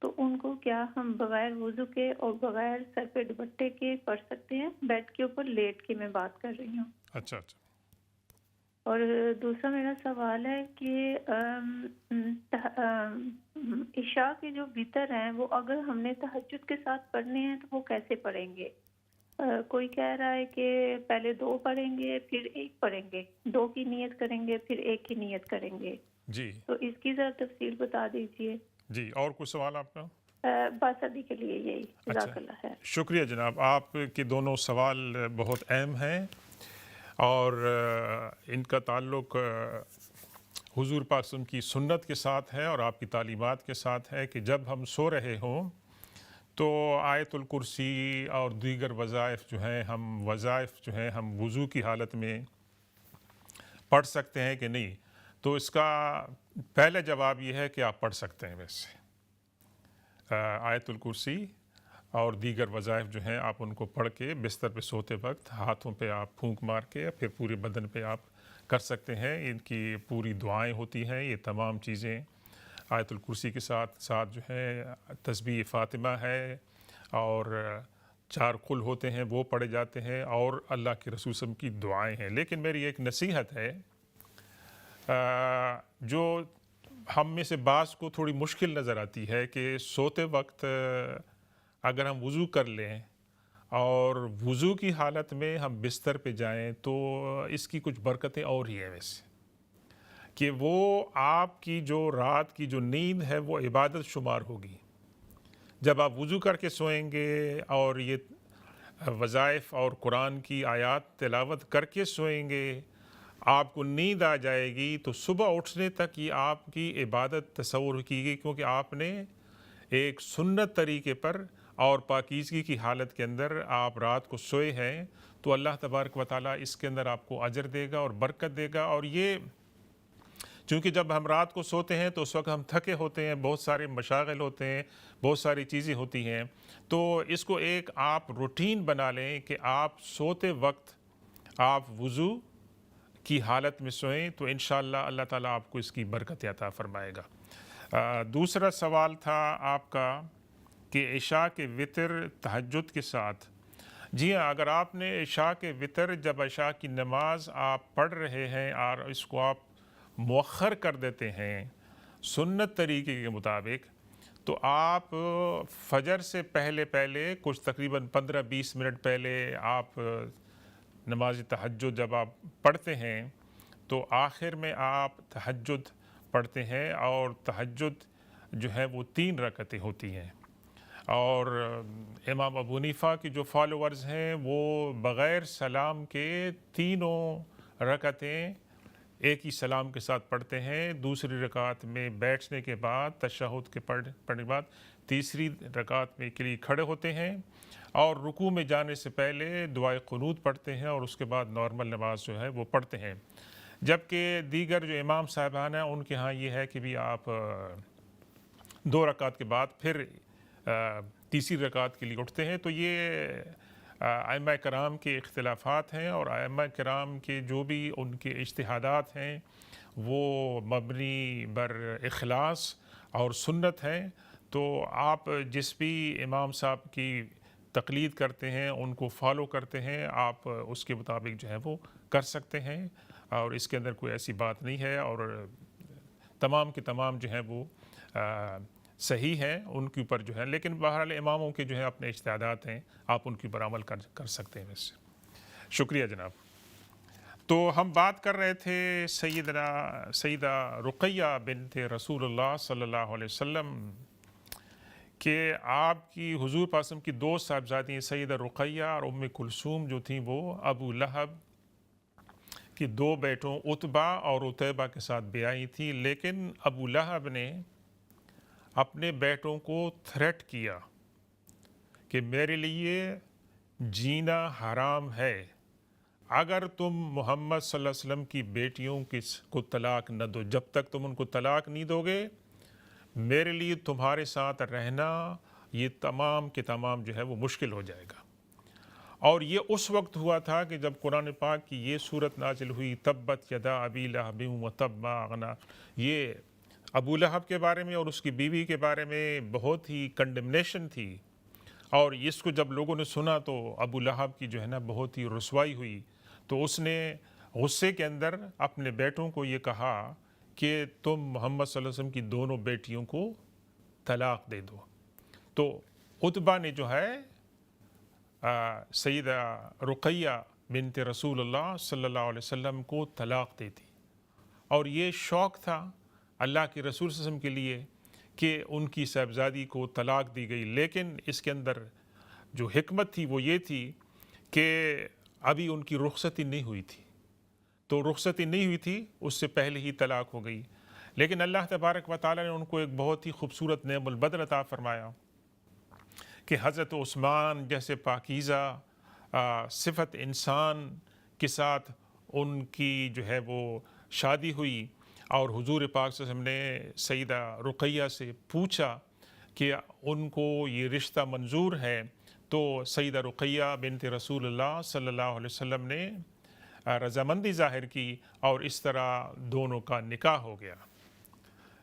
تو ان کو کیا ہم بغیر وضو کے اور بغیر سر پہ دوپٹے کے پڑھ سکتے ہیں؟ بیڈ کے اوپر لیٹ کے میں بات کر رہی ہوں۔ اچھا۔ اور دوسرا میرا سوال ہے کہ عشاء کے جو وتر ہیں وہ اگر ہم نے تہجد کے ساتھ پڑھنے ہیں تو وہ کیسے پڑھیں گے؟ کوئی کہہ رہا ہے کہ پہلے 2 پڑھیں گے پھر 1 پڑھیں گے، 2 کی نیت کریں گے پھر 1 کی نیت کریں گے۔ جی، تو اس کی ذرا تفصیل بتا دیجئے۔ جی، اور کوئی سوال آپ کا؟ بس ابھی کے لیے یہی۔ جزاک اللہ خیر۔ شکریہ جناب، آپ کے دونوں سوال بہت اہم ہیں، اور ان کا تعلق حضور پاک صلی اللہ علیہ وسلم کی سنت کے ساتھ ہے اور آپ کی تعلیمات کے ساتھ ہے کہ جب ہم سو رہے ہوں تو آیت الکرسی اور دیگر وظائف جو ہیں ہم وضو کی حالت میں پڑھ سکتے ہیں کہ نہیں۔ تو اس کا پہلا جواب یہ ہے کہ آپ پڑھ سکتے ہیں ویسے آیت الکرسی اور دیگر وظائف جو ہیں آپ ان کو پڑھ کے بستر پہ سوتے وقت ہاتھوں پہ آپ پھونک مار کے پھر پورے بدن پہ آپ کر سکتے ہیں. ان کی پوری دعائیں ہوتی ہیں. یہ تمام چیزیں آیت الکرسی کے ساتھ ساتھ جو ہے تسبیح فاطمہ ہے اور 4 قل ہوتے ہیں وہ پڑھے جاتے ہیں اور اللہ کے رسول صلی اللہ علیہ وسلم کی دعائیں ہیں. لیکن میری ایک نصیحت ہے جو ہم میں سے بعض کو تھوڑی مشکل نظر آتی ہے کہ سوتے وقت اگر ہم وضو کر لیں اور وضو کی حالت میں ہم بستر پہ جائیں تو اس کی کچھ برکتیں اور ہی ہیں ویسے کہ وہ آپ کی جو رات کی جو نیند ہے وہ عبادت شمار ہوگی. جب آپ وضو کر کے سوئیں گے اور یہ وظائف اور قرآن کی آیات تلاوت کر کے سوئیں گے آپ کو نیند آ جائے گی تو صبح اٹھنے تک یہ آپ کی عبادت تصور کی گئی کیونکہ آپ نے ایک سنت طریقے پر اور پاکیزگی کی حالت کے اندر آپ رات کو سوئے ہیں. تو اللہ تبارک و تعالیٰ اس کے اندر آپ کو اجر دے گا اور برکت دے گا. اور یہ چونکہ جب ہم رات کو سوتے ہیں تو اس وقت ہم تھکے ہوتے ہیں, بہت سارے مشاغل ہوتے ہیں, بہت ساری چیزیں ہوتی ہیں. تو اس کو ایک آپ روٹین بنا لیں کہ آپ سوتے وقت آپ وضو کی حالت میں سوئیں تو انشاءاللہ اللہ تعالیٰ آپ کو اس کی برکت عطا فرمائے گا. دوسرا سوال تھا آپ کا کہ عشاء کے وتر تہجد کے ساتھ. جی ہاں, اگر آپ نے عشاء کے وتر جب عشاء کی نماز آپ پڑھ رہے ہیں اور اس کو آپ مؤخر کر دیتے ہیں سنت طریقے کے مطابق تو آپ فجر سے پہلے کچھ تقریباً 15-20 منٹ پہلے آپ نماز تہجد جب آپ پڑھتے ہیں تو آخر میں آپ تہجد پڑھتے ہیں اور تہجد جو ہے وہ 3 رکعتیں ہوتی ہیں. اور امام ابو حنیفہ کی جو فالوورز ہیں وہ بغیر سلام کے 3 رکعتیں ایک ہی سلام کے ساتھ پڑھتے ہیں. دوسری رکعت میں بیٹھنے کے بعد تشہد کے پڑھنے کے بعد تیسری رکعت میں کے لیے کھڑے ہوتے ہیں اور رکوع میں جانے سے پہلے دعائے قنوت پڑھتے ہیں اور اس کے بعد نارمل نماز جو ہے وہ پڑھتے ہیں. جبکہ دیگر جو امام صاحبان ہیں ان کے ہاں یہ ہے کہ بھی آپ 2 رکعت کے بعد پھر تیسری رکعت کے لیے اٹھتے ہیں. تو یہ ائمہ کرام کے اختلافات ہیں اور ائمہ کرام کے جو بھی ان کے اجتہادات ہیں وہ مبنی بر اخلاص اور سنت ہیں. تو آپ جس بھی امام صاحب کی تقلید کرتے ہیں ان کو فالو کرتے ہیں آپ اس کے مطابق جو ہے وہ کر سکتے ہیں اور اس کے اندر کوئی ایسی بات نہیں ہے. اور تمام کے تمام جو ہیں وہ صحیح ہیں ان کے اوپر جو ہے. لیکن بہرحال اماموں کے جو ہے اپنے اجتہادات ہیں آپ ان کے اوپر عمل کر سکتے ہیں ویسے. شکریہ جناب. تو ہم بات کر رہے تھے سیدہ رقیہ بنت رسول اللہ صلی اللہ علیہ وسلم کہ آپ کی حضور پاک صلی اللہ علیہ وسلم کی 2 صاحبزادی سیدہ رقیہ اور ام کلثوم جو تھیں وہ ابو لہب کی 2 بیٹوں عتبہ اور عتیبہ کے ساتھ بیائی تھی. لیکن ابو لہب نے اپنے بیٹوں کو تھریٹ کیا کہ میرے لیے جینا حرام ہے اگر تم محمد صلی اللہ علیہ وسلم کی بیٹیوں کو طلاق نہ دو. جب تک تم ان کو طلاق نہیں دو گے میرے لیے تمہارے ساتھ رہنا یہ تمام کے تمام جو ہے وہ مشکل ہو جائے گا. اور یہ اس وقت ہوا تھا کہ جب قرآن پاک کی یہ صورت نازل ہوئی تبت یدا ابی لہب وتب ما اغنی. یہ ابو لہب کے بارے میں اور اس کی بیوی کے بارے میں بہت ہی کنڈمنیشن تھی اور اس کو جب لوگوں نے سنا تو ابو لہب کی جو ہے نا بہت ہی رسوائی ہوئی. تو اس نے غصے کے اندر اپنے بیٹوں کو یہ کہا کہ تم محمد صلی اللہ علیہ وسلم کی دونوں بیٹیوں کو طلاق دے دو. تو عتبہ نے جو ہے سیدہ رقیہ بنت رسول اللہ صلی اللہ علیہ وسلم کو طلاق دے دی. اور یہ شوق تھا اللہ کے رسول صلی اللہ علیہ وسلم کے لیے کہ ان کی صاحبزادی کو طلاق دی گئی. لیکن اس کے اندر جو حکمت تھی وہ یہ تھی کہ ابھی ان کی رخصتی نہیں ہوئی تھی. تو رخصتی نہیں ہوئی تھی اس سے پہلے ہی طلاق ہو گئی. لیکن اللہ تبارک و تعالیٰ نے ان کو ایک بہت ہی خوبصورت نعم البدل عطا فرمایا کہ حضرت عثمان جیسے پاکیزہ صفت انسان کے ساتھ ان کی جو ہے وہ شادی ہوئی اور حضور پاک صلی اللہ علیہ وسلم نے سیدہ رقیہ سے پوچھا کہ ان کو یہ رشتہ منظور ہے، تو سیدہ رقیہ بنت رسول اللہ صلی اللہ علیہ وسلم نے رضامندی ظاہر کی اور اس طرح دونوں کا نکاح ہو گیا۔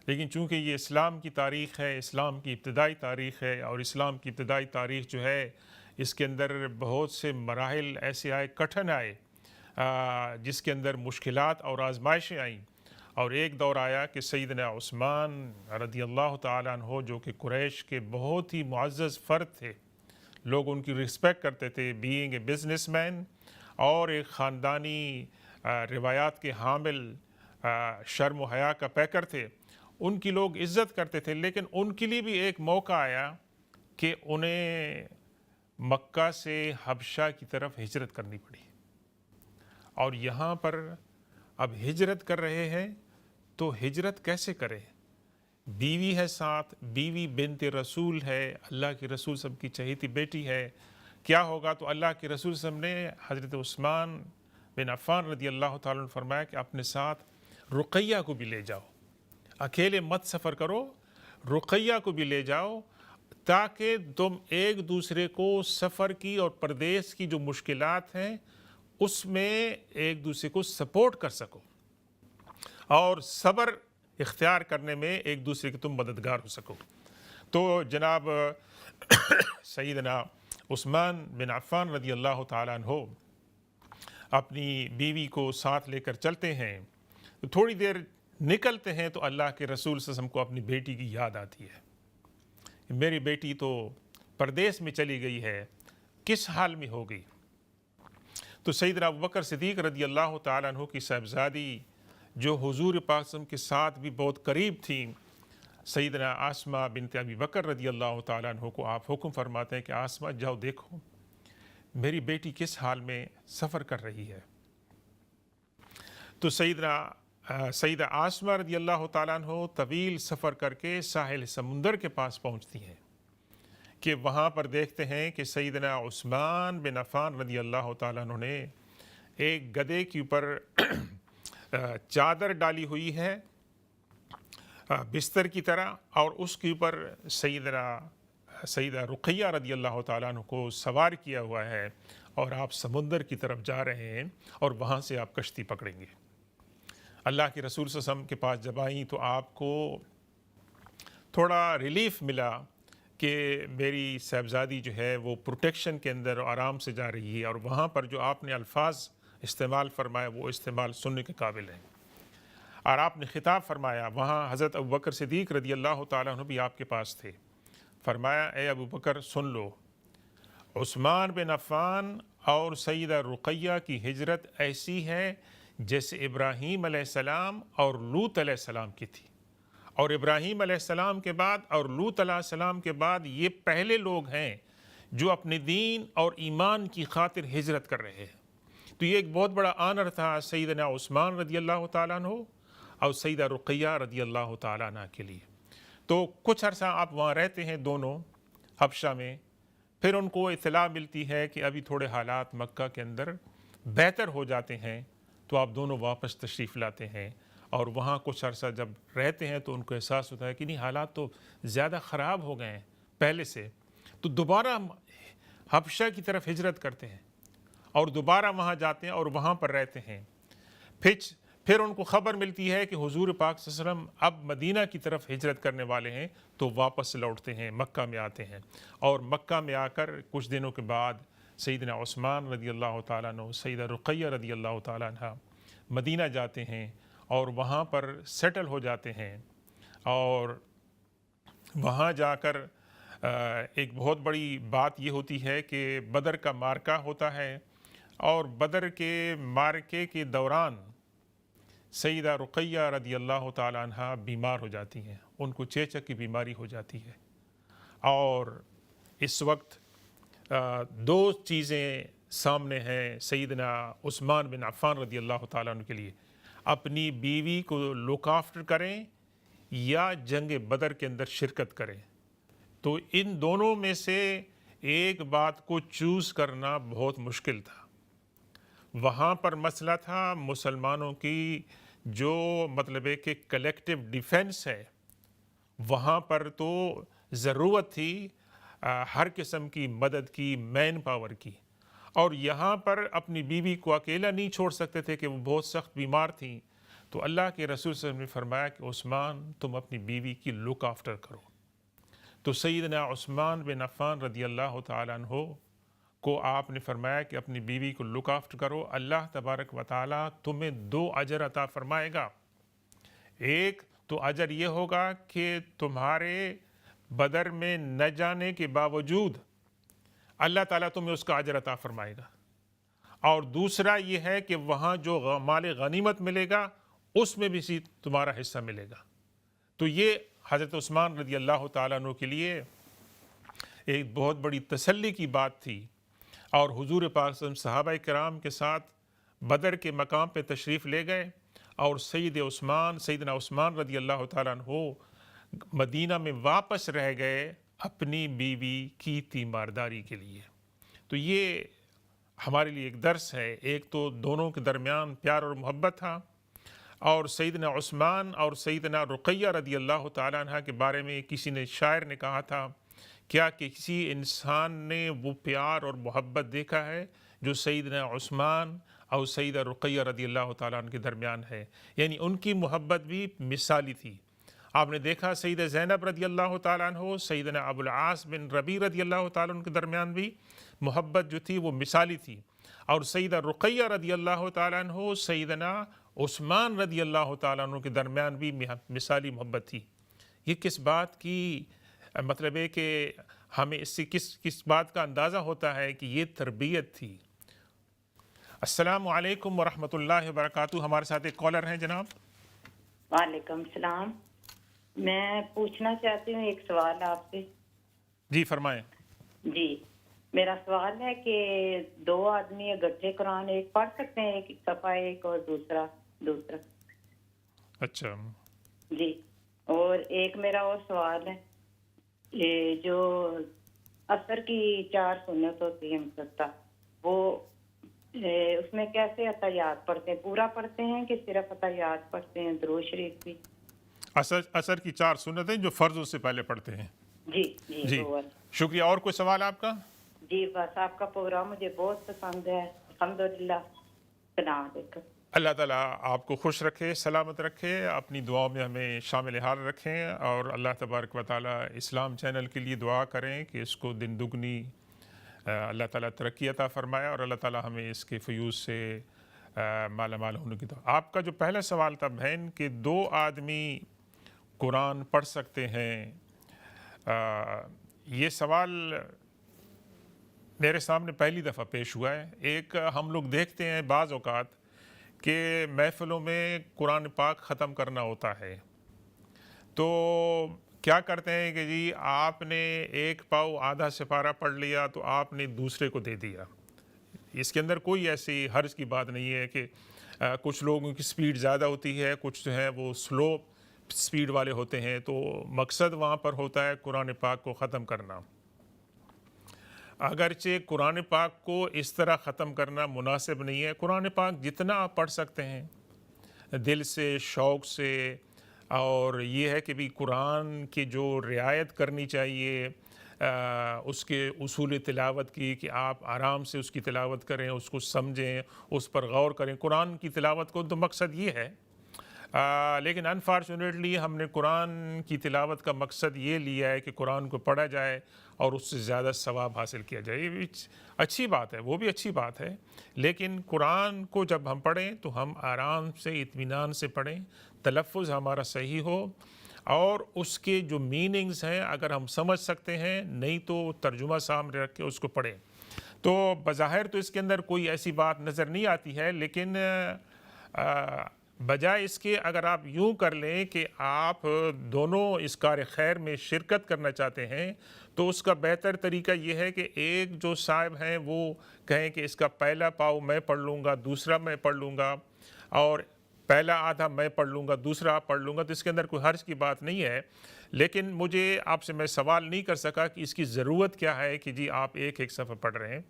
لیکن چونکہ یہ اسلام کی تاریخ ہے، اسلام کی ابتدائی تاریخ ہے، اور اسلام کی ابتدائی تاریخ جو ہے اس کے اندر بہت سے مراحل ایسے آئے، کٹھن آئے، جس کے اندر مشکلات اور آزمائشیں آئیں، اور ایک دور آیا کہ سیدنا عثمان رضی اللہ تعالیٰ عنہ جو کہ قریش کے بہت ہی معزز فرد تھے، لوگ ان کی رسپیکٹ کرتے تھے، بینگ اے بزنس مین اور ایک خاندانی روایات کے حامل، شرم و حیا کا پیکر تھے، ان کی لوگ عزت کرتے تھے، لیکن ان کے لیے بھی ایک موقع آیا کہ انہیں مکہ سے حبشہ کی طرف ہجرت کرنی پڑی، اور یہاں پر اب ہجرت کر رہے ہیں تو ہجرت کیسے کریں؟ بیوی ہے ساتھ، بیوی بنت رسول ہے، اللہ کے رسول صلی اللہ علیہ وسلم کی چہیتی بیٹی ہے، کیا ہوگا؟ تو اللہ کے رسول صلی اللہ علیہ وسلم نے حضرت عثمان بن عفان رضی اللہ تعالیٰ عنہ فرمایا کہ اپنے ساتھ رقیہ کو بھی لے جاؤ، اکیلے مت سفر کرو، رقیہ کو بھی لے جاؤ، تاکہ تم ایک دوسرے کو سفر کی اور پردیس کی جو مشکلات ہیں اس میں ایک دوسرے کو سپورٹ کر سکو، اور صبر اختیار کرنے میں ایک دوسرے کے تم مددگار ہو سکو۔ تو جناب سیدنا عثمان بن عفان رضی اللہ تعالیٰ عنہ اپنی بیوی کو ساتھ لے کر چلتے ہیں، تو تھوڑی دیر نکلتے ہیں تو اللہ کے رسول صلی اللہ علیہ وسلم کو اپنی بیٹی کی یاد آتی ہے، میری بیٹی تو پردیس میں چلی گئی ہے، کس حال میں ہو گئی؟ تو سیدنا ابوبکر صدیق رضی اللہ تعالیٰ عنہ کی صاحبزادی جو حضور پاک صلی اللہ علیہ وسلم کے ساتھ بھی بہت قریب تھیں، سیدنا آسمہ بنت ابی بکر رضی اللہ تعالیٰ عنہ کو آپ حکم فرماتے ہیں کہ آسمہ جاؤ دیکھو میری بیٹی کس حال میں سفر کر رہی ہے۔ تو سیدہ آسمہ رضی اللہ تعالیٰ عنہ طویل سفر کر کے ساحل سمندر کے پاس پہنچتی ہیں کہ وہاں پر دیکھتے ہیں کہ سیدنا عثمان بن عفان رضی اللہ تعالیٰ عنہ نے ایک گدھے کے اوپر چادر ڈالی ہوئی ہے بستر کی طرح، اور اس کے اوپر سیدہ رقیہ رضی اللہ تعالیٰ عنہ کو سوار کیا ہوا ہے، اور آپ سمندر کی طرف جا رہے ہیں اور وہاں سے آپ کشتی پکڑیں گے۔ اللہ کے رسول صلی اللہ علیہ وسلم کے پاس جب آئیں تو آپ کو تھوڑا ریلیف ملا کہ میری صاحبزادی جو ہے وہ پروٹیکشن کے اندر آرام سے جا رہی ہے، اور وہاں پر جو آپ نے الفاظ استعمال فرمایا وہ استعمال سننے کے قابل ہیں، اور آپ نے خطاب فرمایا، وہاں حضرت ابوبکر صدیق رضی اللہ تعالیٰ عنہ بھی آپ کے پاس تھے، فرمایا اے ابوبکر سن لو، عثمان بن عفان اور سیدہ رقیہ کی ہجرت ایسی ہے جیسے ابراہیم علیہ السلام اور لوط علیہ السلام کی تھی، اور ابراہیم علیہ السلام کے بعد اور لوط علیہ السلام کے بعد یہ پہلے لوگ ہیں جو اپنے دین اور ایمان کی خاطر ہجرت کر رہے ہیں۔ تو یہ ایک بہت بڑا آنر تھا سیدنا عثمان رضی اللہ تعالیٰ عنہ اور سیدہ رقیہ رضی اللہ تعالیٰ عنہ کے لیے۔ تو کچھ عرصہ آپ وہاں رہتے ہیں دونوں حبشہ میں، پھر ان کو اطلاع ملتی ہے کہ ابھی تھوڑے حالات مکہ کے اندر بہتر ہو جاتے ہیں، تو آپ دونوں واپس تشریف لاتے ہیں، اور وہاں کچھ عرصہ جب رہتے ہیں تو ان کو احساس ہوتا ہے کہ نہیں حالات تو زیادہ خراب ہو گئے ہیں پہلے سے، تو دوبارہ حبشہ کی طرف ہجرت کرتے ہیں اور دوبارہ وہاں جاتے ہیں اور وہاں پر رہتے ہیں۔ پھر ان کو خبر ملتی ہے کہ حضور پاک صلی اللہ علیہ وسلم اب مدینہ کی طرف ہجرت کرنے والے ہیں، تو واپس لوٹتے ہیں، مکہ میں آتے ہیں، اور مکہ میں آ کر کچھ دنوں کے بعد سیدنا عثمان رضی اللہ تعالیٰ عنہ، سیدہ رقیہ رضی اللہ تعالیٰ عنہ مدینہ جاتے ہیں اور وہاں پر سیٹل ہو جاتے ہیں، اور وہاں جا کر ایک بہت بڑی بات یہ ہوتی ہے کہ بدر کا مارکہ ہوتا ہے، اور بدر کے مارکے کے دوران سیدہ رقیہ رضی اللہ تعالیٰ عنہ بیمار ہو جاتی ہیں، ان کو چیچک کی بیماری ہو جاتی ہے، اور اس وقت دو چیزیں سامنے ہیں سیدنا عثمان بن عفان رضی اللہ تعالیٰ عنہ کے لیے، اپنی بیوی کو لک آفٹر کریں یا جنگ بدر کے اندر شرکت کریں۔ تو ان دونوں میں سے ایک بات کو چوز کرنا بہت مشکل تھا۔ وہاں پر مسئلہ تھا مسلمانوں کی جو مطلب ہے کہ کلیکٹیو ڈیفنس ہے، وہاں پر تو ضرورت تھی ہر قسم کی مدد کی، مین پاور کی، اور یہاں پر اپنی بیوی کو اکیلا نہیں چھوڑ سکتے تھے کہ وہ بہت سخت بیمار تھیں، تو اللہ کے رسول صلی اللہ علیہ وسلم نے فرمایا کہ عثمان تم اپنی بیوی کی لک آفٹر کرو. تو سیدنا عثمان بن عفان رضی اللہ تعالیٰ عنہ کو آپ نے فرمایا کہ اپنی بیوی کو لک آفٹر کرو، اللہ تبارک و تعالیٰ تمہیں 2 اجر عطا فرمائے گا. ایک تو اجر یہ ہوگا کہ تمہارے بدر میں نہ جانے کے باوجود اللہ تعالیٰ تمہیں اس کا اجر عطا فرمائے گا، اور دوسرا یہ ہے کہ وہاں جو مال غنیمت ملے گا اس میں بھی تمہارا حصہ ملے گا. تو یہ حضرت عثمان رضی اللہ تعالیٰ عنہ کے لیے ایک بہت بڑی تسلی کی بات تھی، اور حضور پاک صلی اللہ علیہ وسلم صحابہ کرام کے ساتھ بدر کے مقام پہ تشریف لے گئے، اور سیدنا عثمان رضی اللہ تعالیٰ عنہ مدینہ میں واپس رہ گئے اپنی بیوی کی تیمارداری کے لیے. تو یہ ہمارے لیے ایک درس ہے. ایک تو دونوں کے درمیان پیار اور محبت تھا، اور سیدنا عثمان اور سیدنا رقیہ رضی اللہ تعالیٰ عنہ کے بارے میں کسی نے شاعر نے کہا تھا، کیا کہ کسی انسان نے وہ پیار اور محبت دیکھا ہے جو سیدنا عثمان اور سیدہ رقیہ رضی اللہ تعالیٰ عنہ کے درمیان ہے. یعنی ان کی محبت بھی مثالی تھی. آپ نے دیکھا سیدہ زینب رضی اللہ تعالیٰ عنہ سیدنا ابو العاص بن ربیع رضی اللہ تعالیٰ عنہ کے درمیان بھی محبت جو تھی وہ مثالی تھی، اور سیدہ رقیہ رضی اللہ تعالیٰ عنہ سیدنا عثمان رضی اللہ تعالیٰ عنہ کے درمیان بھی مثالی محبت تھی. یہ کس بات کی مطلب ہے کہ ہمیں اس سے کس بات کا اندازہ ہوتا ہے کہ یہ تربیت تھی. السلام علیکم ورحمۃ اللہ وبرکاتہ. ہمارے ساتھ ایک کالر ہیں جناب. وعلیکم السلام. میں پوچھنا چاہتی ہوں ایک سوال آپ سے. جی فرمائیں. جی میرا سوال ہے کہ 2 آدمی اکٹھے قرآن ایک پڑھ سکتے ہیں، ایک صفحہ ایک اور دوسرا. اچھا جی. اور ایک میرا اور سوال ہے، یہ جو عصر کی 4 سنت ہوتی ہے مقطع، وہ اس میں کیسے عطیات پڑھتے ہیں؟ پورا پڑھتے ہیں کہ صرف عطیات پڑھتے ہیں؟ درود شریف بھی. عصر کی 4 سنتیں جو فرضوں سے پہلے پڑھتے ہیں. جی شکریہ. اور کوئی سوال آپ کا؟ جی بس آپ کا پروگرام مجھے بہت پسند ہے، الحمدللہ. اللہ تعالیٰ آپ کو خوش رکھے، سلامت رکھے، اپنی دعاؤں میں ہمیں شامل حال رکھیں، اور اللہ تبارک و تعالیٰ اسلام چینل کے لیے دعا کریں کہ اس کو دن دگنی اللہ تعالیٰ ترقی عطا فرمائے، اور اللہ تعالیٰ ہمیں اس کے فیوز سے مالا مال ہونے کی دعا. آپ کا جو پہلا سوال تھا بہن کہ 2 آدمی قرآن پڑھ سکتے ہیں، یہ سوال میرے سامنے پہلی دفعہ پیش ہوا ہے. ایک ہم لوگ دیکھتے ہیں بعض اوقات کہ محفلوں میں قرآن پاک ختم کرنا ہوتا ہے، تو کیا کرتے ہیں کہ جی آپ نے 1 پاؤ آدھا سپارہ پڑھ لیا تو آپ نے دوسرے کو دے دیا. اس کے اندر کوئی ایسی حرج کی بات نہیں ہے کہ کچھ لوگوں کی سپیڈ زیادہ ہوتی ہے، کچھ جو ہیں وہ سلو سپیڈ والے ہوتے ہیں، تو مقصد وہاں پر ہوتا ہے قرآن پاک کو ختم کرنا. اگرچہ قرآن پاک کو اس طرح ختم کرنا مناسب نہیں ہے. قرآن پاک جتنا آپ پڑھ سکتے ہیں دل سے، شوق سے، اور یہ ہے کہ بھی قرآن کی جو رعایت کرنی چاہیے اس کے اصول تلاوت کی، کہ آپ آرام سے اس کی تلاوت کریں، اس کو سمجھیں، اس پر غور کریں. قرآن کی تلاوت کو تو مقصد یہ ہے، لیکن انفارچونیٹلی ہم نے قرآن کی تلاوت کا مقصد یہ لیا ہے کہ قرآن کو پڑھا جائے اور اس سے زیادہ ثواب حاصل کیا جائے. یہ بھی اچھی بات ہے، وہ بھی اچھی بات ہے، لیکن قرآن کو جب ہم پڑھیں تو ہم آرام سے، اطمینان سے پڑھیں، تلفظ ہمارا صحیح ہو، اور اس کے جو میننگز ہیں اگر ہم سمجھ سکتے ہیں، نہیں تو ترجمہ سامنے رکھ کے اس کو پڑھیں. تو بظاہر تو اس کے اندر کوئی ایسی بات نظر نہیں آتی ہے، لیکن بجائے اس کے اگر آپ یوں کر لیں کہ آپ دونوں اس کار خیر میں شرکت کرنا چاہتے ہیں، تو اس کا بہتر طریقہ یہ ہے کہ ایک جو صاحب ہیں وہ کہیں کہ اس کا پہلا پاؤ میں پڑھ لوں گا، دوسرا میں پڑھ لوں گا، اور پہلا آدھا میں پڑھ لوں گا، دوسرا آپ پڑھ لوں گا. تو اس کے اندر کوئی حرج کی بات نہیں ہے، لیکن مجھے آپ سے میں سوال نہیں کر سکا کہ اس کی ضرورت کیا ہے کہ جی آپ ایک صفحہ پڑھ رہے ہیں.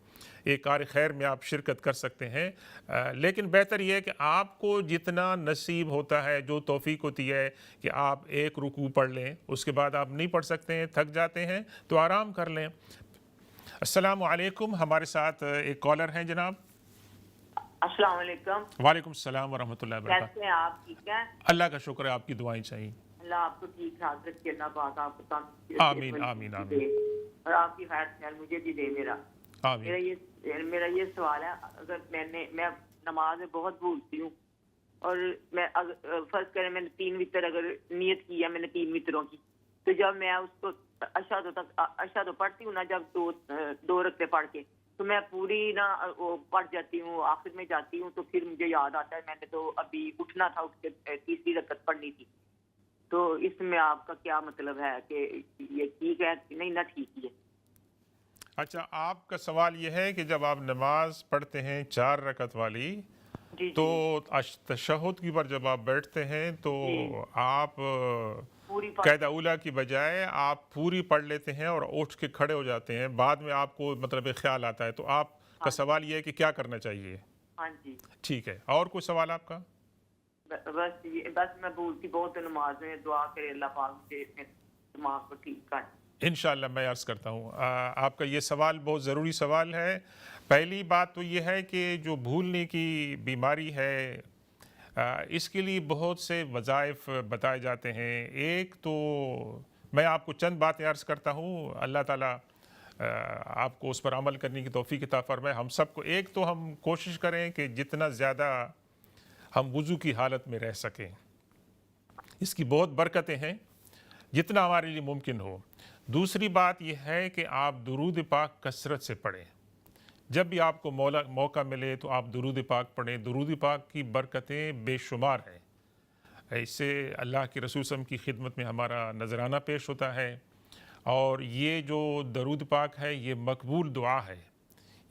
ایک کار خیر میں آپ شرکت کر سکتے ہیں، لیکن بہتر یہ ہے کہ آپ کو جتنا نصیب ہوتا ہے، جو توفیق ہوتی ہے کہ آپ ایک رکوع پڑھ لیں، اس کے بعد آپ نہیں پڑھ سکتے ہیں، تھک جاتے ہیں تو آرام کر لیں. السلام علیکم، ہمارے ساتھ ایک کالر ہیں جناب. السلام علیکم. وعلیکم السلام ورحمۃ اللہ وبرکاتہ. کیسے ہیں آپ؟ ٹھیک ہیں؟ اللہ کا شکر ہے، آپ کی دعائیں چاہیے. اللہ آپ کو ٹھیک ٹھاک رکھے، اللہ پاک آپ کو تندرستی آمین آمین آمین. اور آپ کی خیر خیال مجھے بھی دے. آمین. میرا یہ سوال ہے، اگر میں نماز میں بہت بھولتی ہوں، اور میں فرض کریں میں نے 3 وتر اگر نیت کی ہے، میں نے 3 وتروں کی، تو جب میں اس کو اشہد پڑھتی ہوں نا، جب 2 رکعتیں پڑھ کے، تو میں پوری نا وہ پڑھ جاتی ہوں، آخر میں جاتی ہوں تو پھر مجھے یاد آتا ہے میں نے تو ابھی اٹھنا تھا، اٹھ کے تیسری رکعت پڑھنی تھی. تو اس میں آپ کا کیا مطلب ہے کہ یہ ٹھیک ہے کہ نہیں؟ نہ ٹھیک ہے. اچھا، آپ کا سوال یہ ہے کہ جب آپ نماز پڑھتے ہیں 4 رکعت والی، جی تو تشہد کی پر جب آپ بیٹھتے ہیں تو آپ قاعدہ اولیٰ کی بجائے آپ پوری پڑھ لیتے ہیں اور اٹھ کے کھڑے ہو جاتے ہیں، بعد میں آپ کو مطلب ایک خیال آتا ہے، تو آپ کا سوال یہ ہے کہ کیا کرنا چاہیے؟ ہاں جی ٹھیک ہے. اور کوئی سوال آپ کا؟ بس میں بھولتی بہت نماز میں، دعا کرے اللہ پاک مجھے دماغ کو ٹھیک کر. انشاءاللہ میں عرض کرتا ہوں. آپ کا یہ سوال بہت ضروری سوال ہے. پہلی بات تو یہ ہے کہ جو بھولنے کی بیماری ہے، اس کے لیے بہت سے وظائف بتائے جاتے ہیں. ایک تو میں آپ کو چند باتیں عرض کرتا ہوں، اللہ تعالیٰ آپ کو اس پر عمل کرنے کی توفیق عطا فرمائے ہم سب کو. ایک تو ہم کوشش کریں کہ جتنا زیادہ ہم وضو کی حالت میں رہ سکیں، اس کی بہت برکتیں ہیں، جتنا ہمارے لیے ممکن ہو. دوسری بات یہ ہے کہ آپ درود پاک کثرت سے پڑھیں. جب بھی آپ کو موقع ملے تو آپ درود پاک پڑھیں. درود پاک کی برکتیں بے شمار ہیں. اس سے اللہ کے رسول صلی اللہ علیہ وسلم کی خدمت میں ہمارا نذرانہ پیش ہوتا ہے، اور یہ جو درود پاک ہے یہ مقبول دعا ہے.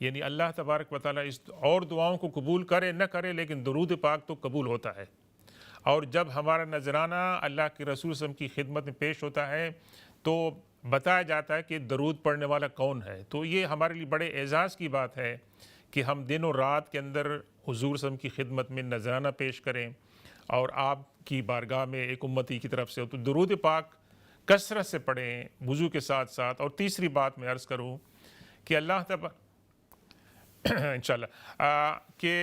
یعنی اللہ تبارک و تعالیٰ اس اور دعاؤں کو قبول کرے نہ کرے، لیکن درود پاک تو قبول ہوتا ہے. اور جب ہمارا نذرانہ اللہ کے رسول صلی اللہ علیہ وسلم کی خدمت میں پیش ہوتا ہے تو بتایا جاتا ہے کہ درود پڑھنے والا کون ہے. تو یہ ہمارے لیے بڑے اعزاز کی بات ہے کہ ہم دن و رات کے اندر حضور صلی اللہ علیہ وسلم کی خدمت میں نذرانہ پیش کریں اور آپ کی بارگاہ میں ایک امتی کی طرف سے. تو درود پاک کثرت سے پڑھیں وضو کے ساتھ ساتھ. اور تیسری بات میں عرض کروں کہ انشاءاللہ کہ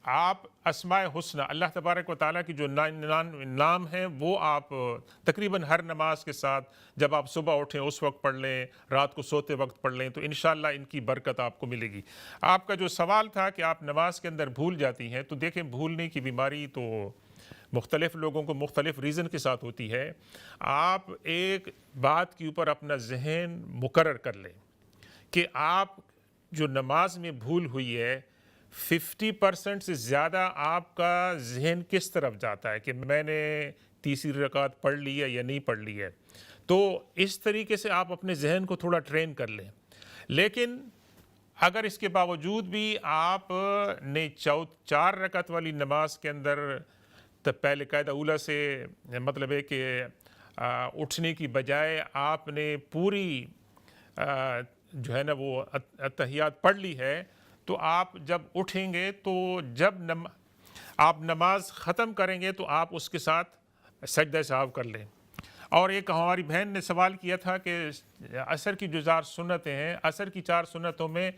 آپ اسماء حسنہ اللہ تبارک و تعالیٰ کی جو نام ہیں وہ آپ تقریباً ہر نماز کے ساتھ جب آپ صبح اٹھیں اس وقت پڑھ لیں، رات کو سوتے وقت پڑھ لیں، تو انشاءاللہ ان کی برکت آپ کو ملے گی. آپ کا جو سوال تھا کہ آپ نماز کے اندر بھول جاتی ہیں، تو دیکھیں بھولنے کی بیماری تو مختلف لوگوں کو مختلف ریزن کے ساتھ ہوتی ہے. آپ ایک بات کے اوپر اپنا ذہن مقرر کر لیں کہ آپ جو نماز میں بھول ہوئی ہے 50% سے زیادہ آپ کا ذہن کس طرف جاتا ہے کہ میں نے تیسری رکعت پڑھ لی ہے یا نہیں پڑھ لی ہے. تو اس طریقے سے آپ اپنے ذہن کو تھوڑا ٹرین کر لیں. لیکن اگر اس کے باوجود بھی آپ نے 4 رکعت والی نماز کے اندر پہلے قاعدہ اولیٰ سے مطلب ہے کہ اٹھنے کی بجائے آپ نے پوری جو ہے نا وہ اتحیات پڑھ لی ہے، تو آپ جب اٹھیں گے تو جب آپ نماز ختم کریں گے تو آپ اس کے ساتھ سجدہ سہو کر لیں. اور ایک ہماری بہن نے سوال کیا تھا کہ عصر کی جو 4 سنتیں ہیں، عصر کی 4 سنتوں میں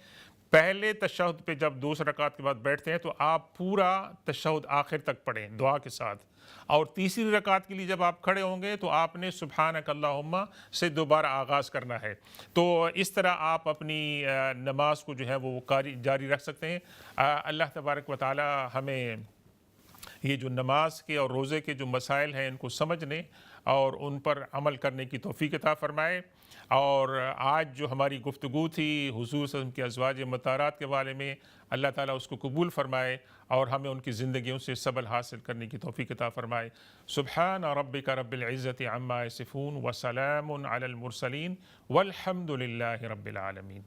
پہلے تشہد پہ جب 2 رکعت کے بعد بیٹھتے ہیں تو آپ پورا تشہد آخر تک پڑھیں دعا کے ساتھ. اور تیسری رکعت کے لیے جب آپ کھڑے ہوں گے تو آپ نے سبحانک اللہم سے دوبارہ آغاز کرنا ہے. تو اس طرح آپ اپنی نماز کو جو ہے وہ جاری رکھ سکتے ہیں. اللہ تبارک و تعالی ہمیں یہ جو نماز کے اور روزے کے جو مسائل ہیں ان کو سمجھنے اور ان پر عمل کرنے کی توفیق عطا فرمائے. اور آج جو ہماری گفتگو تھی حضور صلی اللہ علیہ وسلم کے ازواج مطہرات کے بارے میں، اللہ تعالیٰ اس کو قبول فرمائے اور ہمیں ان کی زندگیوں سے سبل حاصل کرنے کی توفیق عطا فرمائے. سبحان ربک رب العزت عما یصفون وسلام علی المرسلین والحمد للہ رب العالمین.